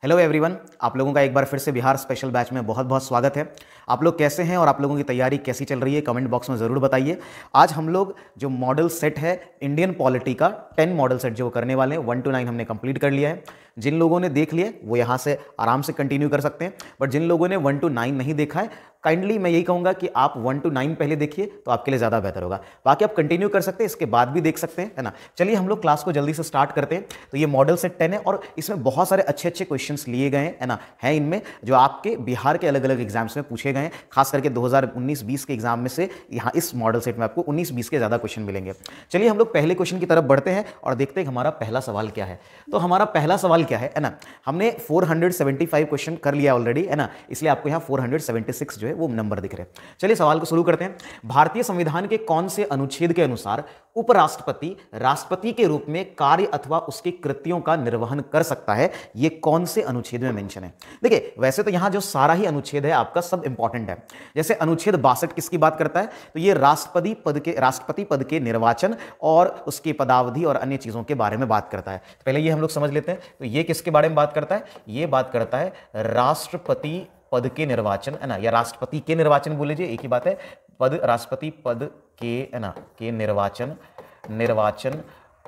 Hello everyone, आप लोगों का एक बार फिर से बिहार स्पेशल बैच में बहुत बहुत स्वागत है। आप लोग कैसे हैं और आप लोगों की तैयारी कैसी चल रही है, कमेंट बॉक्स में ज़रूर बताइए। आज हम लोग जो मॉडल सेट है इंडियन पॉलिटी का 10 मॉडल सेट जो करने वाले हैं 1 to 9 हमने कंप्लीट कर लिया है। जिन लोगों ने देख लिया वो यहाँ से आराम से कंटिन्यू कर सकते हैं, बट जिन लोगों ने 1 to 9 नहीं देखा है काइंडली मैं यही कहूँगा कि आप 1 to 9 पहले देखिए तो आपके लिए ज़्यादा बेहतर होगा। बाकी आप कंटिन्यू कर सकते हैं, इसके बाद भी देख सकते हैं, है ना। चलिए हम लोग क्लास को जल्दी से स्टार्ट करते हैं। तो ये मॉडल सेट 10 है और इसमें बहुत सारे अच्छे अच्छे क्वेश्चंस लिए गए हैं, है ना, है इनमें जो आपके बिहार के अलग अलग एग्जाम्स में पूछे गए हैं, खास करके 2019-20 के एग्जाम में से यहाँ इस मॉडल सेट में आपको 19-20 के ज़्यादा क्वेश्चन मिलेंगे। चलिए हम लोग पहले क्वेश्चन की तरफ बढ़ते हैं और देखते हैं हमारा पहला सवाल क्या है। तो हमारा पहला सवाल क्या है ना, हमने 475 क्वेश्चन कर लिया ऑलरेडी, है ना, इसलिए आपको यहाँ 476 जो है वो नंबर दिख रहे हैं। चलिए सवाल को शुरू करते हैं। भारतीय संविधान के कौन से अनुच्छेद के अनुसार उपराष्ट्रपति राष्ट्रपति के रूप में कार्य अथवा उसके कृत्यों का निर्वहन कर सकता है? ये कौन से अनुच्छेद में मेंशन है? देखिए वैसे तो यहां जो सारा ही अनुच्छेद है आपका सब इंपॉर्टेंट है। जैसे अनुच्छेद 62 किसकी बात करता है? तो ये राष्ट्रपति पद के निर्वाचन और उसकी पदावधि और अन्य चीजों के बारे में बात करता है। तो पहले ये हम लोग समझ लेते हैं। तो ये किसके बारे में बात करता है? ये बात करता है राष्ट्रपति पद के निर्वाचन, है ना, या राष्ट्रपति के निर्वाचन बोल लीजिए, एक ही बात है। पद राष्ट्रपति पद के, है ना, के निर्वाचन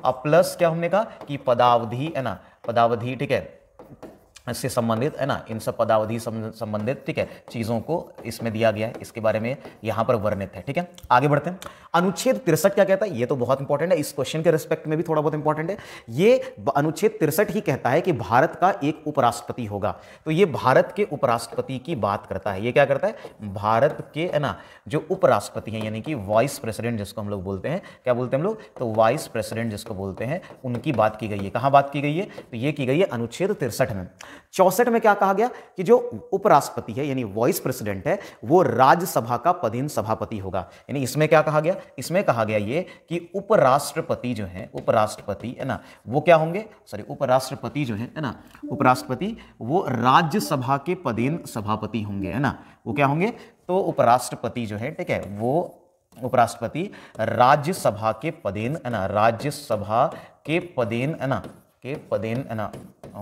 प्लस क्या हमने कहा कि पदावधि, है ना, पदावधि, ठीक है, इससे संबंधित, है ना, इन सब पदावधि संबंधित, ठीक है, चीजों को इसमें दिया गया है, इसके बारे में यहां पर वर्णित है। ठीक है, आगे बढ़ते हैं। अनुच्छेद 63 क्या कहता है? ये तो बहुत इंपॉर्टेंट है, इस क्वेश्चन के रिस्पेक्ट में भी थोड़ा बहुत इंपॉर्टेंट है। ये अनुच्छेद 63 ही कहता है कि भारत का एक उपराष्ट्रपति होगा। तो ये भारत के उपराष्ट्रपति की बात करता है। ये क्या करता है? भारत के, है ना, जो उपराष्ट्रपति हैं यानी कि वाइस प्रेसिडेंट जिसको हम लोग बोलते हैं, क्या बोलते हैं हम लोग? तो वाइस प्रेसिडेंट जिसको बोलते हैं, उनकी बात की गई है। कहां बात की गई है? तो ये की गई है अनुच्छेद 63 में। 64 में क्या कहा गया कि जो उपराष्ट्रपति है यानी वाइस प्रेसिडेंट है वो राज्यसभा का पदेन सभापति होगा। यानी इसमें क्या कहा गया? इसमें कहा गया ये कि उपराष्ट्रपति जो है, उपराष्ट्रपति, है ना, वो क्या होंगे? सॉरी, उपराष्ट्रपति जो है ना, उपराष्ट्रपति वो राज्यसभा के पदेन सभापति होंगे, है ना, वो क्या होंगे? तो उपराष्ट्रपति जो है, ठीक है, वो उपराष्ट्रपति राज्यसभा के पदेन, है ना, राज्यसभा के पदेन, है ना, के पदेन, है ना,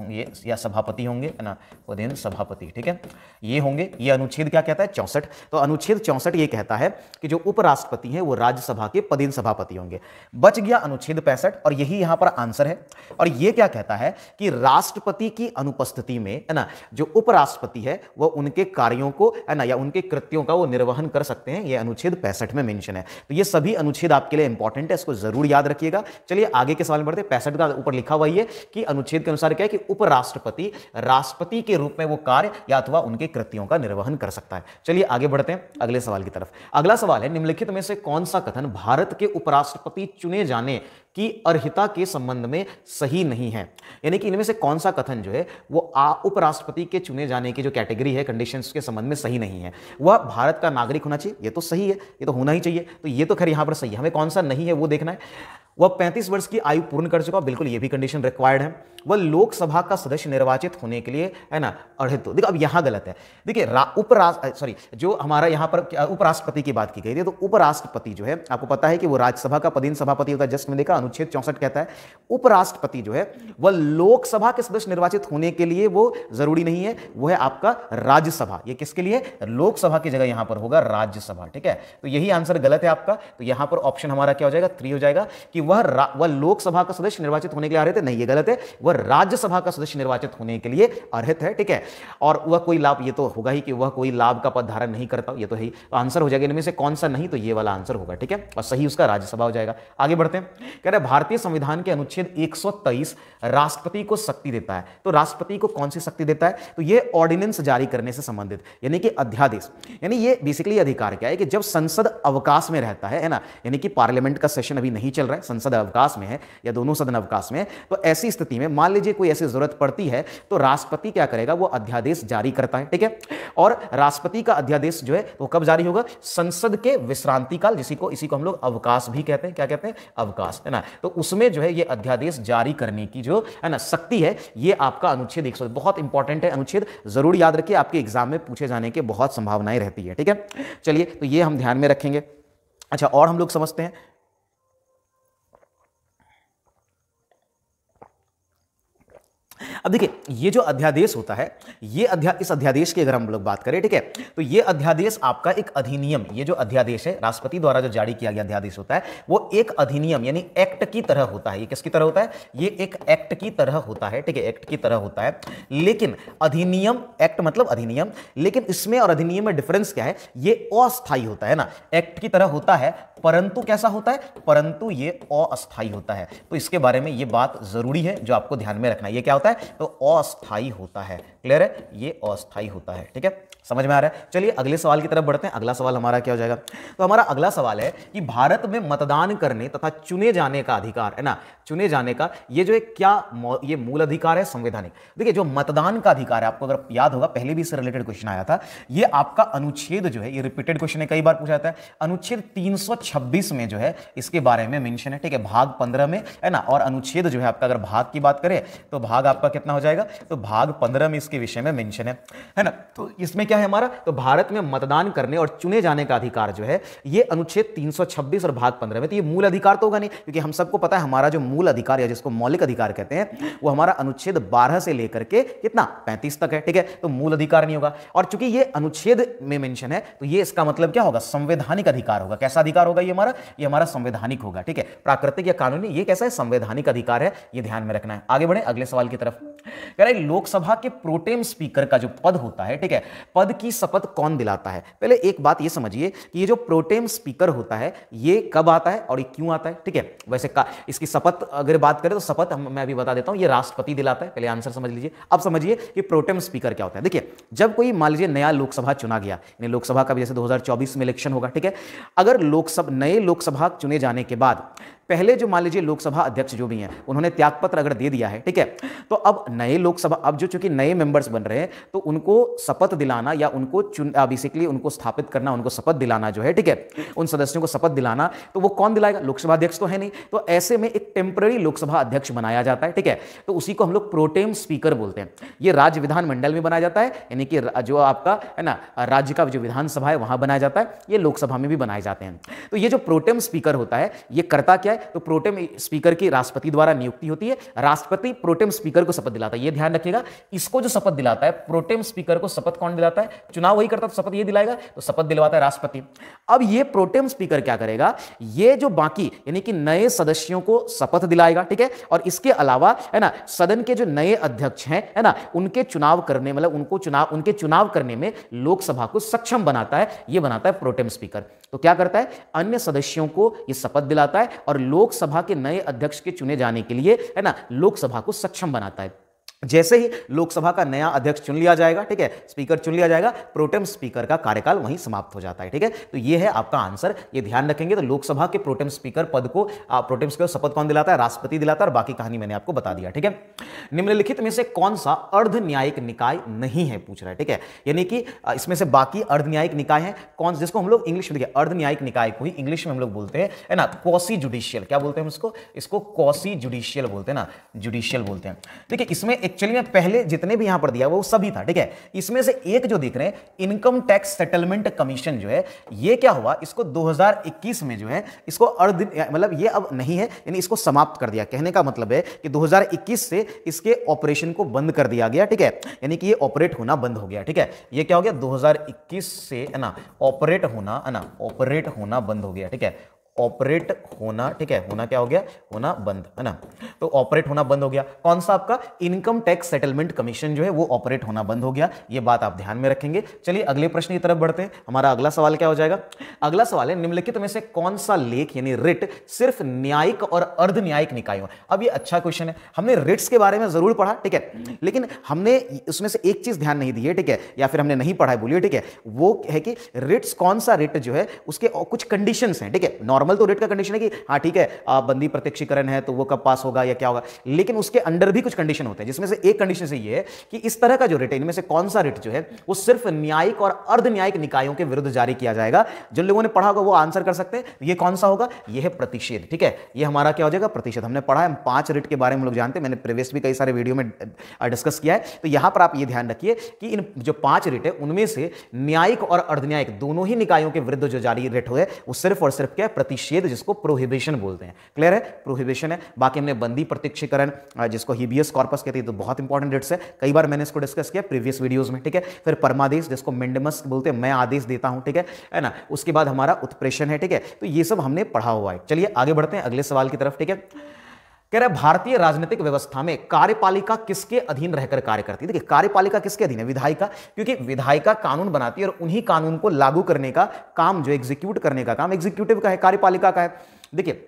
ये या सभापति होंगे, है ना, पदेन सभापति। ठीक है, ये होंगे। ये अनुच्छेद क्या कहता है? 64। तो अनुच्छेद 64 ये कहता है कि जो उपराष्ट्रपति हैं वो राज्यसभा के पदेन सभापति होंगे। बच गया अनुच्छेद 65 और यही यहां पर आंसर है। और ये क्या कहता है कि राष्ट्रपति की अनुपस्थिति में, है ना, जो उपराष्ट्रपति है वो उनके कार्यों को, है ना, या उनके कृत्यों का वो निर्वहन कर सकते हैं। ये अनुच्छेद 65 में मेंशन है। तो ये सभी अनुच्छेद आपके लिए इंपॉर्टेंट है, इसको जरूर याद रखिएगा। चलिए आगे के सवाल में बढ़ते हैं। 65 का ऊपर लिखा हुआ है कि अनुच्छेद के अनुसार क्या है कि उपराष्ट्रपति राष्ट्रपति के रूप में वो कार्य या अथवा उनके कृत्यों का निर्वहन कर सकता है। चलिए आगे बढ़ते हैं अगले सवाल की तरफ। अगला सवाल है, निम्नलिखित में से कौन सा कथन भारत के उपराष्ट्रपति चुने जाने की अर्हता के संबंध में सही नहीं है? यानी कि इनमें से कौन सा कथन जो है वो उपराष्ट्रपति के चुने जाने की जो कैटेगरी है, कंडीशंस के संबंध में सही नहीं है? वह भारत का नागरिक होना चाहिए, ये तो सही है, ये तो होना ही चाहिए। तो ये तो खैर यहां पर सही है। हमें कौन सा नहीं है वो देखना है। वह 35 वर्ष की आयु पूर्ण कर चुका, बिल्कुल ये भी कंडीशन रिक्वायर्ड है। वह लोकसभा का सदस्य निर्वाचित होने के लिए, है ना, अर्हित हो। देखो अब यहां गलत है। देखिए जो हमारा यहां पर उपराष्ट्रपति की बात की गई थी, तो उपराष्ट्रपति जो है आपको पता है कि वो राज्यसभा का पदेन सभापति होता है। जस्ट में देखा अनुच्छेद 64 कहता है उपराष्ट्रपति जो है वह लोकसभा के सदस्य निर्वाचित होने के लिए वो जरूरी नहीं है, वो है आपका राज्यसभा। ये किसके लिए? लोकसभा की जगह यहां पर होगा राज्यसभा। ठीक है, तो यही आंसर गलत है आपका। तो यहां पर ऑप्शन हमारा क्या हो जाएगा? 3 हो जाएगा कि वह लोकसभा का सदस्य निर्वाचित होने के लिए अर्हित है। नहीं, ये गलत है। वह राज्यसभा का सदस्य निर्वाचित होने के लिए अर्हित है। ठीक है, और वह कोई लाभ, ये तो होगा ही कि वह कोई लाभ का पद धारण नहीं करता, ये तो है ही। तो आंसर हो जाएगा इनमें से कौन सा नहीं? तो ये वाला आंसर होगा। ठीक है, और सही उसका राज्यसभा हो जाएगा। आगे बढ़ते हैं। कह रहे भारतीय संविधान के अनुच्छेद 123 राष्ट्रपति को शक्ति देता है। तो राष्ट्रपति को कौन सी शक्ति देता है? तो ये ऑर्डिनेंस जारी करने से संबंधित, यानी कि अध्यादेश। यानी ये बेसिकली अधिकार क्या है कि जब संसद अवकाश में रहता है ना, यानी कि पार्लियामेंट का सेशन अभी नहीं चल रहा है, संसद अवकाश में है या दोनों सदन अवकाश में है, तो ऐसी स्थिति में मान लीजिए कोई ऐसी जरूरत पड़ती है तो राष्ट्रपति क्या करेगा? वो अध्यादेश जारी करता है। ठीक है, और राष्ट्रपति का अध्यादेश जो है वो कब जारी होगा? संसद के विश्रांति काल, इसी को हम लोग अवकाश भी कहते हैं। क्या कहते हैं? अवकाश, है ना। तो उसमें जो है ये अध्यादेश जारी करने की जो, है ना, शक्ति है, ये आपका अनुच्छेद 100 बहुत इंपॉर्टेंट है। अनुच्छेद जरूर याद रखिए, आपके एग्जाम में पूछे जाने की बहुत संभावनाएं रहती है। ठीक है, चलिए तो ये हम ध्यान में रखेंगे। अच्छा, और हम लोग समझते हैं अब देखिए ये जो अध्यादेश होता है, ये इस अध्यादेश की अगर हम लोग बात करें, ठीक है, तो ये अध्यादेश आपका एक अधिनियम, ये जो अध्यादेश है राष्ट्रपति द्वारा जो जारी किया गया अध्यादेश होता है, वो एक अधिनियम यानी एक्ट की तरह होता है। ये किसकी तरह होता है? ये एक एक्ट की तरह होता है, ठीक है, एक्ट की तरह होता है। लेकिन अधिनियम, एक्ट मतलब अधिनियम, लेकिन इसमें और अधिनियम में डिफरेंस क्या है? ये अस्थायी होता है ना, एक्ट की तरह होता है परंतु कैसा होता है? परंतु ये अस्थायी होता है। तो इसके बारे में ये बात जरूरी है जो आपको ध्यान में रखना है। ये क्या होता है? तो अस्थायी होता है। क्लियर है? ये अस्थायी होता है। ठीक है, समझ में आ रहा है? चलिए अगले सवाल की तरफ बढ़ते हैं। अगला सवाल हमारा क्या हो जाएगा? तो हमारा अगला सवाल है कि भारत में मतदान करने तथा चुने जाने का अधिकार है ना, चुने जाने का ये जो एक क्या ये मूल अधिकार है संवैधानिक। देखिए जो मतदान का अधिकार है, आपको अगर याद होगा पहले भी इससे रिलेटेड क्वेश्चन आया था, ये आपका अनुच्छेद जो है, ये रिपीटेड क्वेश्चन है, कई बार पूछा जाता है, अनुच्छेद 326 में जो है इसके बारे में मेंशन है। ठीक है, भाग 15 में है ना, और अनुच्छेद जो है आपका अगर भाग की बात करें तो भाग आपका कितना हो जाएगा? तो भाग 15 में इसके विषय में मेंशन है ना। तो इसमें क्या है हमारा? तो भारत में मतदान करने और चुने जाने का अधिकार जो है ये अनुच्छेद 326 और भाग 15 में, तो ये मूल अधिकार तो होगा नहीं, क्योंकि हम सबको पता है हमारा जो मूल अधिकार या जिसको मौलिक अधिकार कहते हैं वो हमारा अनुच्छेद 12 से लेकर के कितना 35 तक है। ठीक है, तो मूल अधिकार नहीं होगा। और चूंकि ये अनुच्छेद में मेंशन है तो ये इसका मतलब क्या होगा? संवैधानिक अधिकार होगा। कैसा अधिकार होगा ये हमारा संवैधानिक होगा। ठीक है, प्राकृतिक या कानूनी, ये कैसा है? संवैधानिक अधिकार है, ये ध्यान में रखना है। आगे बढ़े अगले सवाल की तरफ। कह रहे लोकसभा के प्रोटेम स्पीकर का जो पद होता है, ठीक है, पद की शपथ कौन दिलाता है? पहले एक बात ये समझिए कि ये जो प्रोटेम स्पीकर होता है ये कब आता है और ये क्यों आता है? ठीक है, वैसे इसकी शपथ अगर बात करें तो शपथ मैं अभी बता देता हूं, ये राष्ट्रपति दिलाता है। पहले आंसर समझ लीजिए। अब समझिए कि प्रोटेम स्पीकर क्या होता है। देखिए जब कोई मान लीजिए नया लोकसभा चुना गया, लोकसभा का भी जैसे 2024 में इलेक्शन होगा, ठीक है, अगर नए लोकसभा चुने जाने के बाद पहले जो मान लीजिए लोकसभा अध्यक्ष जो भी हैं उन्होंने त्यागपत्र अगर दे दिया है, ठीक है, तो अब नए लोकसभा, अब जो चूंकि नए मेंबर्स बन रहे हैं तो उनको शपथ दिलाना या उनको बेसिकली उनको स्थापित करना, उनको शपथ दिलाना जो है, ठीक है, उन सदस्यों को शपथ दिलाना, तो वो कौन दिलाएगा? लोकसभा अध्यक्ष तो है नहीं, तो ऐसे में एक टेम्पररी लोकसभा अध्यक्ष बनाया जाता है। ठीक है, तो उसी को हम लोग प्रोटेम स्पीकर बोलते हैं। ये राज्य विधानमंडल में बनाया जाता है, यानी कि जो आपका है ना राज्य का जो विधानसभा है वहां बनाया जाता है, ये लोकसभा में भी बनाए जाते हैं। तो ये जो प्रोटेम स्पीकर होता है ये करता क्या है? तो प्रोटेम स्पीकर की राष्ट्रपति द्वारा नियुक्ति होती है, राष्ट्रपति प्रोटेम स्पीकर को शपथ दिलाता है। ये ध्यान रखिएगा, इसको जो शपथ दिलाता है प्रोटेम स्पीकर को शपथ कौन दिलाता है? चुनाव वही करता है, तो शपथ ये दिलाएगा, तो शपथ दिलवाता है राष्ट्रपति। अब ये प्रोटेम स्पीकर क्या करेगा? ये जो बाकी यानी कि नए सदस्यों को शपथ दिलाएगा, ठीक है, और इसके अलावा है ना सदन के जो नए अध्यक्ष हैं है ना उनके चुनाव करने, मतलब उनके चुनाव करने में लोकसभा को सक्षम बनाता है, ये बनाता है प्रोटेम स्पीकर। तो क्या करता है? अन्य सदस्यों को ये शपथ दिलाता है और लोकसभा के नए अध्यक्ष के चुने जाने के लिए है ना लोकसभा को सक्षम बनाता है। जैसे ही लोकसभा का नया अध्यक्ष चुन लिया जाएगा, ठीक है, स्पीकर चुन लिया जाएगा, प्रोटेम स्पीकर का कार्यकाल वहीं समाप्त हो जाता है। ठीक है, तो ये है आपका आंसर, ये ध्यान रखेंगे। तो लोकसभा के प्रोटेम स्पीकर पद को प्रोटेम स्पीकर शपथ कौन दिलाता है? राष्ट्रपति दिलाता है, और बाकी कहानी मैंने आपको बता दिया। ठीक है, निम्नलिखित में से कौन सा अर्ध न्यायिक निकाय नहीं है पूछ रहा है। ठीक है, यानी कि इसमें से बाकी अर्ध न्यायिक निकाय है कौन, जिसको हम लोग इंग्लिश में देखिए अर्ध न्यायिक निकाय को ही इंग्लिश में हम लोग बोलते हैं है ना क्वासी जुडिशियल। क्या बोलते हैं हम इसको क्वासी जुडिशियल बोलते हैं ना, जुडिशियल बोलते हैं। ठीक है, इसमें एक्चुअली में पहले जितने भी यहां पर दिया वो सभी था। ठीक है, इसमें से एक जो देख रहे हैं इनकम टैक्स सेटलमेंट कमीशन जो है, ये क्या हुआ? इसको 2021 में जो है इसको अर्ध मतलब ये अब नहीं है, यानी इसको समाप्त कर दिया। कहने का मतलब है कि 2021 से इसके ऑपरेशन को बंद कर दिया गया। ठीक है, यानी कि ये ऑपरेट होना बंद हो गया। ठीक है, ये क्या हो गया? 2021 से है ना ऑपरेट होना बंद हो गया। ठीक है, ऑपरेट होना, ठीक है, होना क्या हो गया? होना बंद, है ना। तो ऑपरेट होना बंद हो गया। कौन सा? आपका इनकम टैक्स सेटलमेंट कमीशन जो है वो ऑपरेट होना बंद हो गया। ये बात आप ध्यान में रखेंगे। चलिए अगले प्रश्न की तरफ बढ़ते हैं। हमारा अगला सवाल क्या हो जाएगा? अगला सवाल है निम्नलिखित में से कौन सा लेख यानी रिट सिर्फ न्यायिक और अर्ध न्यायिक निकायों। अब ये अच्छा क्वेश्चन है, हमने रिट्स के बारे में जरूर पढ़ा, ठीक है, लेकिन हमने उसमें से एक चीज ध्यान नहीं दी है, ठीक है, या फिर हमने नहीं पढ़ा है, बोलिए, ठीक है, वो है कि रिट्स, कौन सा रिट जो है उसके कुछ कंडीशंस हैं। ठीक है, नॉर्मल तो रिट का कंडीशन है कि हाँ ठीक है बंदी प्रत्यक्षीकरण है तो वो कब पास होगा या क्या होगा, लेकिन उसके अंडर भी कुछ कंडीशन होते हैं, जिसमें से एक कंडीशन से ये है कि इस तरह का जो रिट है इनमें से कौन सा रिट जो है वो सिर्फ न्यायिक और अर्ध न्यायिक निकायों के विरुद्ध जारी किया जाएगा। जिन लोगों ने पढ़ा होगा वो आंसर कर सकते हैं। ये कौन सा होगा? ये है प्रतिषेध। ठीक है, ये हमारा क्या हो जाएगा? प्रतिषेध। हमने पढ़ा है, 5 रिट के बारे में हम लोग जानते हैं, मैंने प्रीवियस भी कई सारे वीडियो में डिस्कस किया है। तो यहां पर आप ये ध्यान रखिए कि इन जो 5 रिट है उनमें से न्यायिक और अर्ध न्यायिक दोनों ही निकायों के विरुद्ध जो जारी रिट हुए वो सिर्फ और सिर्फ क्या है? प्रतिषेध, जिसको प्रोहिबिशन बोलते हैं। क्लियर है, प्रोहिबिशन है। बाकी हमने बंदी प्रत्यक्षीकरण, जिसको हिबियस कॉर्पस कहते हैं, तो बहुत इंपॉर्टेंट डेट्स है, कई बार मैंने इसको डिस्कस किया प्रीवियस वीडियोस में, ठीक है। फिर परमादेश, जिसको मेंडेमस बोलते हैं, मैं आदेश देता हूं, ठीक है ना। उसके बाद हमारा उत्प्रेषण है, ठीक है। तो ये सब हमने पढ़ा हुआ है। चलिए आगे बढ़ते हैं अगले सवाल की तरफ, ठीक है। कह रहा है भारतीय राजनीतिक व्यवस्था में कार्यपालिका किसके अधीन रहकर कार्य करती है। देखिए कार्यपालिका किसके अधीन है, विधायिका, क्योंकि विधायिका कानून बनाती है और उन्हीं कानून को लागू करने का काम, जो एग्जीक्यूट करने का काम एग्जीक्यूटिव का है, कार्यपालिका का है। देखिए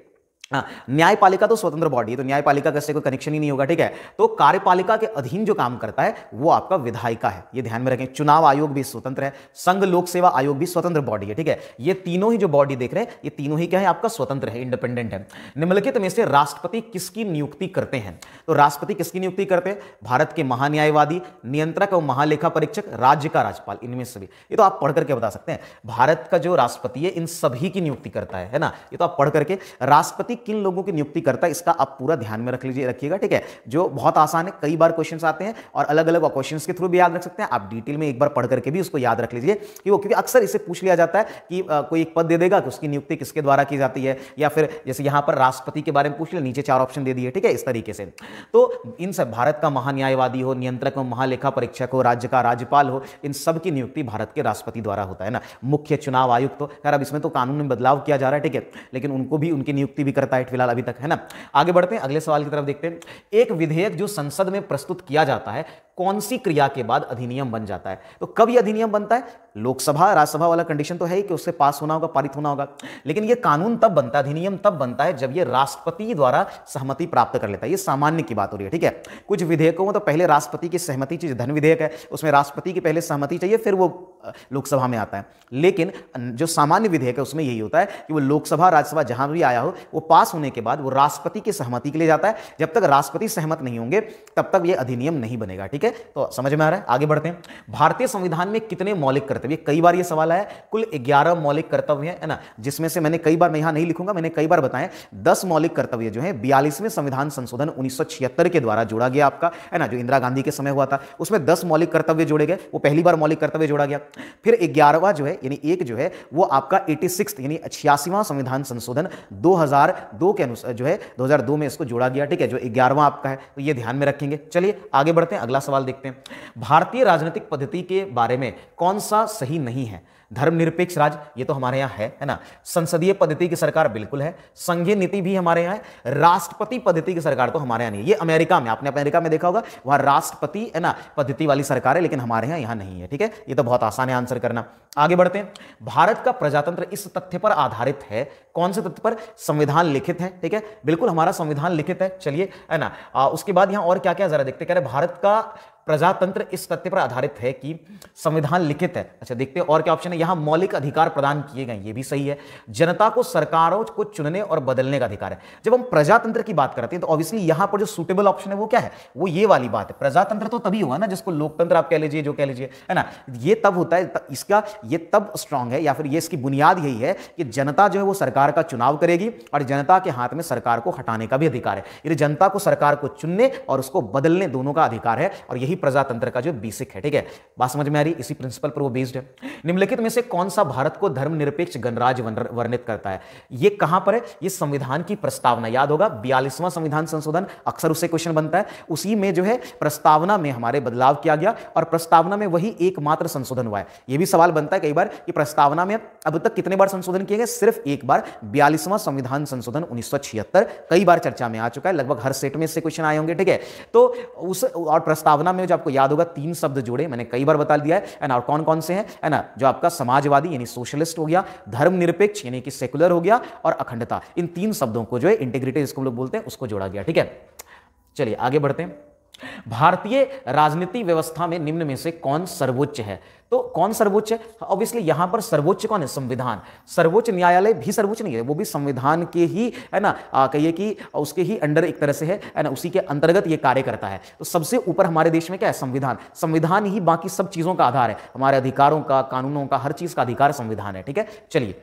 न्यायपालिका तो स्वतंत्र बॉडी है, तो न्यायपालिका का इससे कोई कनेक्शन ही नहीं होगा, ठीक है। तो कार्यपालिका के अधीन जो काम करता है वो आपका विधायिका है, ये ध्यान में रखें। चुनाव आयोग भी स्वतंत्र है, संघ लोक सेवा आयोग भी स्वतंत्र बॉडी है, ठीक है। ये तीनों ही जो बॉडी देख रहे हैं, ये तीनों ही क्या है, आपका स्वतंत्र है, इंडिपेंडेंट है। निम्नलिखित में से राष्ट्रपति किसकी नियुक्ति करते हैं। तो राष्ट्रपति किसकी नियुक्ति करते हैं, भारत के महान्यायवादी, नियंत्रक और महालेखा परीक्षक, राज्य का राज्यपाल, इनमें से भी। ये तो आप पढ़ करके बता सकते हैं। भारत का जो राष्ट्रपति है इन सभी की नियुक्ति करता है ना। ये तो आप पढ़ करके, राष्ट्रपति किन लोगों की नियुक्ति करता है इसका आप पूरा ध्यान में रखिएगा, ठीक है। जो बहुत आसान है, कई बार क्वेश्चंस आते हैं और अलग अलग क्वेश्चंस के थ्रू भी याद रख सकते हैं आप। डिटेल में एक बार पढ़ करके भी उसको याद रख लीजिए कि वो, क्योंकि अक्सर इसे पूछ लिया जाता है कि कोई एक पद दे देगा कि उसकी नियुक्ति किसके द्वारा की जाती है, या फिर जैसे यहां पर राष्ट्रपति के बारे में पूछ लिया, नीचे 4 ऑप्शन दे दिए, ठीक है, इस तरीके से। तो इन सब, भारत का महान्यायवादी हो, नियंत्रक हो, महालेखा परीक्षक हो, राज्य का राज्यपाल हो, इन सब की नियुक्ति भारत के राष्ट्रपति द्वारा होता है ना। मुख्य चुनाव आयुक्त तो खैर अब इसमें तो कानून में बदलाव किया जा रहा है, ठीक है, लेकिन उनको भी उनकी नियुक्ति भी करता है फिलहाल अभी तक, है ना। आगे बढ़ते हैं अगले सवाल की तरफ, देखते हैं। एक विधेयक जो संसद में प्रस्तुत किया जाता है कौन सी क्रिया के बाद अधिनियम बन जाता है। तो कब यह अधिनियम बनता है, लोकसभा राज्यसभा वाला कंडीशन तो है ही कि उससे पास होना होगा, पारित होना होगा, लेकिन यह कानून तब बनता है, अधिनियम तब बनता है जब यह राष्ट्रपति द्वारा सहमति प्राप्त कर लेता है। यह सामान्य की बात हो रही है, ठीक है। कुछ विधेयकों में तो पहले राष्ट्रपति की सहमति चाहिए, धन विधेयक है उसमें राष्ट्रपति की पहले सहमति चाहिए, फिर वो लोकसभा में आता है। लेकिन जो सामान्य विधेयक है उसमें यही होता है कि वो लोकसभा राज्यसभा जहां भी आया हो, वो पास होने के बाद वो राष्ट्रपति की सहमति के लिए जाता है। जब तक राष्ट्रपति सहमत नहीं होंगे तब तक ये अधिनियम नहीं बनेगा, ठीक है। तो समझ में आ रहा है, आगे बढ़ते हैं। भारतीय संविधान में कितने मौलिक कर्तव्य, कई बार ये सवाल आया, कुल 11 मौलिक कर्तव्य है ना, जिसमें से मैंने कई बार, मैं यहां नहीं लिखूंगा, मैंने कई बार बताया 10 मौलिक कर्तव्य जो है 42वें संविधान संशोधन 1976 के द्वारा जोड़ा गया आपका, है ना, जो इंदिरा गांधी के समय हुआ था, उसमें 10 मौलिक कर्तव्य जोड़े गए, वो पहली बार मौलिक कर्तव्य जोड़ा गया। फिर 11वां जो है, यानी एक जो है वो आपका 86 यानी 86वां संविधान संशोधन 2002 के अनुसार जो है 2002 में इसको जोड़ा गया, ठीक है, जो 11वां आपका है, तो ये ध्यान में रखेंगे। चलिए आगे बढ़ते हैं, अगला सवाल देखते हैं। भारतीय राजनीतिक पद्धति के बारे में कौन सा सही नहीं है। धर्मनिरपेक्ष राज्य, ये तो हमारे यहाँ है ना। संसदीय पद्धति की सरकार बिल्कुल है। संघीय नीति भी हमारे यहाँ है। राष्ट्रपति पद्धति की सरकार तो हमारे यहाँ नहीं है। ये अमेरिका में, आपने अमेरिका में देखा होगा, वहां राष्ट्रपति है ना पद्धति वाली सरकार है, लेकिन हमारे यहाँ नहीं है, ठीक है। ये तो बहुत आसान है आंसर करना। आगे बढ़ते हैं। भारत का प्रजातंत्र इस तथ्य पर आधारित है, कौन से तथ्य पर, संविधान लिखित है, ठीक है, बिल्कुल हमारा संविधान लिखित है। चलिए, है ना, उसके बाद यहाँ और क्या क्या जरा देखते, कह रहे भारत का प्रजातंत्र इस तथ्य पर आधारित है कि संविधान लिखित है। अच्छा देखते हैं और क्या ऑप्शन है। यहां मौलिक अधिकार प्रदान किए गए, ये भी सही है। जनता को सरकारों को चुनने और बदलने का अधिकार है। जब हम प्रजातंत्र की बात करते हैं तो ऑब्वियसली यहां पर जो सुटेबल ऑप्शन है वो क्या है, वो ये वाली बात है। प्रजातंत्र तो तभी हुआ ना जिसको लोकतंत्र आप कह लीजिए, जो कह लीजिए, है ना, ये तब होता है, इसका ये तब स्ट्रांग है, या फिर ये इसकी बुनियाद यही है कि जनता जो है वो सरकार का चुनाव करेगी और जनता के हाथ में सरकार को हटाने का भी अधिकार है। यानी जनता को सरकार को चुनने और उसको बदलने दोनों का अधिकार है, और यही प्रजातंत्र का जो बेसिक है, ठीक है। बात समझ में आ रही, इसी प्रिंसिपल पर वो बेस्ड है। निम्नलिखित में से कौन सा भारत को धर्मनिरपेक्ष गणराज्य वर्णित करता है। ये कहां पर है, ये संविधान की प्रस्तावना, याद होगा 42वां संविधान संशोधन, अक्सर उससे क्वेश्चन बनता है, उसी में जो है प्रस्तावना में हमारे बदलाव किया गया और प्रस्तावना में वही एकमात्र संशोधन हुआ है। यह भी सवाल बनता है कई बार कि प्रस्तावना में अब तक कितने बार संशोधन किए गए, सिर्फ एक बार, 42वां संविधान संशोधन 1976, कई बार चर्चा में आ चुका है, लगभग हर सेट में इससे क्वेश्चन आए होंगे, ठीक है। तो उस और प्रस्तावना में जो आपको याद होगा 3 शब्द जोड़े, मैंने कई बार बता दिया है ना, और कौन कौन से हैं, है ना, जो आपका समाजवादी यानी सोशलिस्ट हो गया, धर्मनिरपेक्ष यानी कि सेकुलर हो गया, और अखंडता, इन 3 शब्दों को जो है इंटीग्रिटी जिसको हम लोग बोलते हैं उसको जोड़ा गया, ठीक है। चलिए आगे बढ़ते हैं। भारतीय राजनीति व्यवस्था में निम्न में से कौन सर्वोच्च है। तो कौन सर्वोच्च है, ऑब्वियसली यहां पर सर्वोच्च कौन है, संविधान। सर्वोच्च न्यायालय भी सर्वोच्च नहीं है, वो भी संविधान के ही, है ना, कहिए कि उसके ही अंडर एक तरह से है ना, उसी के अंतर्गत ये कार्य करता है। तो सबसे ऊपर हमारे देश में क्या है, संविधान। संविधान ही बाकी सब चीजों का आधार है, हमारे अधिकारों का, कानूनों का, हर चीज का अधिकार संविधान है, ठीक है। चलिए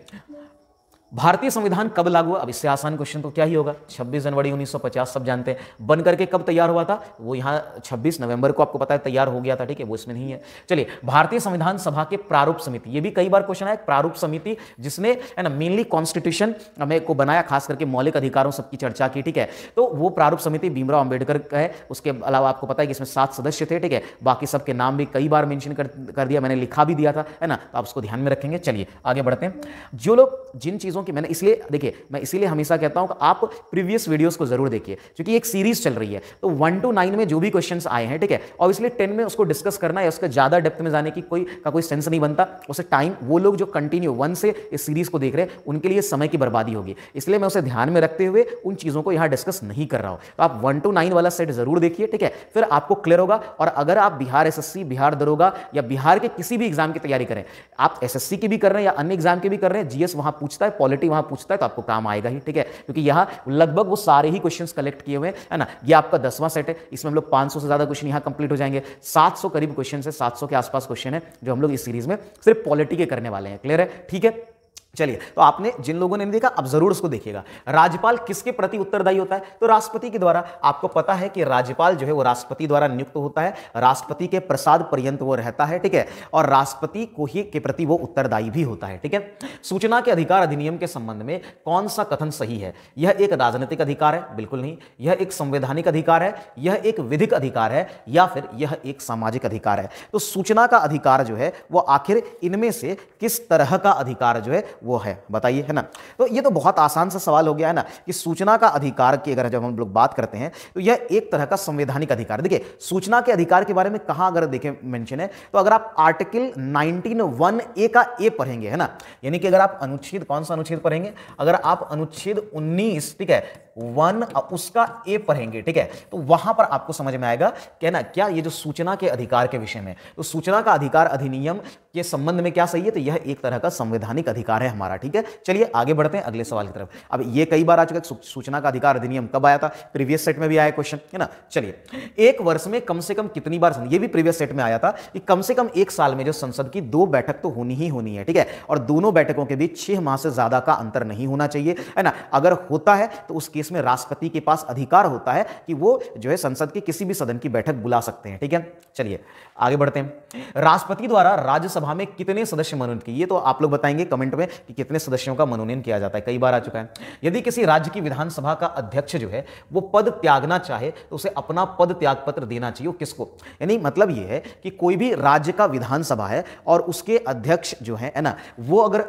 भारतीय संविधान कब लागू हुआ? अब इससे आसान क्वेश्चन तो क्या ही होगा, 26 जनवरी 1950, सब जानते हैं। बन करके कब तैयार हुआ था? वो यहाँ 26 नवंबर को आपको पता है तैयार हो गया था, ठीक है, वो इसमें नहीं है। चलिए, भारतीय संविधान सभा के प्रारूप समिति, ये भी कई बार क्वेश्चन आया, प्रारूप समिति जिसने है ना मेनली कॉन्स्टिट्यूशन हमें को बनाया, खास करके मौलिक अधिकारों सबकी चर्चा की, ठीक है। तो वो प्रारूप समिति भीमराव अंबेडकर का है। उसके अलावा आपको पता है कि इसमें 7 सदस्य थे, ठीक है। बाकी सबके नाम भी कई बार मेंशन कर दिया, मैंने लिखा भी दिया था, है ना, तो आप उसको ध्यान में रखेंगे। चलिए आगे बढ़ते हैं। जो लोग जिन चीजों की मैंने, इसलिए देखिए मैं इसीलिए हमेशा कहता हूं कि आप प्रीवियस वीडियोस को जरूर देखिए, क्योंकि एक सीरीज चल रही है। तो 1 to 9 में जो भी क्वेश्चंस आए हैं, ठीक है, और इसलिए 10 में उसको डिस्कस करना या उसका ज्यादा डेप्थ में जाने की कोई सेंस नहीं बनता। उसे टाइम, वो लोग जो कंटिन्यू 1 से इस सीरीज को देख रहे हैं उनके लिए समय की बर्बादी होगी, इसलिए मैं उसे ध्यान में रखते हुए उन चीजों को यहां डिस्कस नहीं कर रहा हूं। तो आप 1 to 9 वाला सेट जरूर देखिए, ठीक है, फिर आपको क्लियर होगा। और अगर आप बिहार एसएससी, बिहार दरोगा या बिहार के किसी भी एग्जाम की तैयारी करें, आप एसएससी की भी कर रहे हैं या अन्य एग्जाम की भी कर रहे हैं, जीएस वहां पूछता है, पॉलिटी वहां पूछता है, तो आपको काम आएगा ही, ठीक है, क्योंकि यहां लगभग वो सारे ही क्वेश्चंस कलेक्ट किए हुए हैं ना। ये आपका 10वां सेट है, इसमें हम लोग 500 से ज्यादा क्वेश्चन यहां कंप्लीट हो जाएंगे। 700 करीब क्वेश्चन है, 700 के आसपास क्वेश्चन है जो हम लोग इस सीरीज में सिर्फ पॉलिटी के करने वाले हैं। क्लियर है? ठीक है। चलिए, तो आपने जिन लोगों ने नहीं देखा अब जरूर उसको देखिएगा। राज्यपाल किसके प्रति उत्तरदायी होता है? तो राष्ट्रपति के द्वारा। आपको पता है कि राज्यपाल जो है वो राष्ट्रपति द्वारा नियुक्त होता है, राष्ट्रपति के प्रसाद पर्यंत वो रहता है, ठीक है, और राष्ट्रपति को ही के प्रति वो उत्तरदायी भी होता है, ठीक है। सूचना के अधिकार अधिनियम के संबंध में कौन सा कथन सही है? यह एक राजनीतिक अधिकार है? बिल्कुल नहीं। यह एक संवैधानिक अधिकार है, यह एक विधिक अधिकार है, या फिर यह एक सामाजिक अधिकार है? तो सूचना का अधिकार जो है वो आखिर इनमें से किस तरह का अधिकार जो है वो है, बताइए, है ना। तो ये तो बहुत आसान सा सवाल हो गया है ना, कि सूचना का अधिकार की अगर जब हम लोग बात करते हैं तो यह एक तरह का संवैधानिक अधिकार। देखिए, सूचना के अधिकार के बारे में कहां अगर देखें मेंशन है, तो अगर आप आर्टिकल 19(1)(a) का ए पढ़ेंगे, है ना, यानी कि अगर आप अनुच्छेद, कौन सा अनुच्छेद पढ़ेंगे? अगर आप अनुच्छेद 19, ठीक है, 1 उसका ए पढ़ेंगे, ठीक है, तो वहां पर आपको समझ में आएगा कि ना क्या ये जो सूचना के अधिकार के विषय में, तो सूचना का अधिकार अधिनियम के संबंध में क्या सही है? तो यह एक तरह का संवैधानिक अधिकार है हमारा, ठीक है। चलिए आगे बढ़ते हैं अगले सवाल की तरफ। अब ये कई बार आ चुका है, सूचना का अधिकार अधिनियम कब आया था? प्रीवियस सेट में भी आया क्वेश्चन, है ना। चलिए, एक वर्ष में कम से कम कितनी बार, ये भी प्रीवियस सेट में आया था कि कम से कम एक साल में जो संसद की 2 बैठक तो होनी ही होनी है, ठीक है, और दोनों बैठकों के बीच 6 माह से ज्यादा का अंतर नहीं होना चाहिए, है ना। अगर होता है तो उस केस में राष्ट्रपति के पास अधिकार होता है कि वो जो है संसद के किसी भी सदन की बैठक बुला सकते हैं, ठीक है। चलिए आगे बढ़ते हैं। राष्ट्रपति द्वारा राज्यसभा में कितने सदस्य मनोनीत किए? ये तो आप लोग बताएंगे कमेंट में कि कितने सदस्यों का मनोनयन किया जाता है, कई बार आ चुका है। यदि किसी राज्य की विधानसभा का अध्यक्ष जो है वो पद त्यागना चाहे तो उसे अपना पद त्याग पत्र देना चाहिए। किसको? यानी मतलब ये है कि कोई भी राज्य का विधानसभा है और उसके अध्यक्ष जो है ना, वो अगर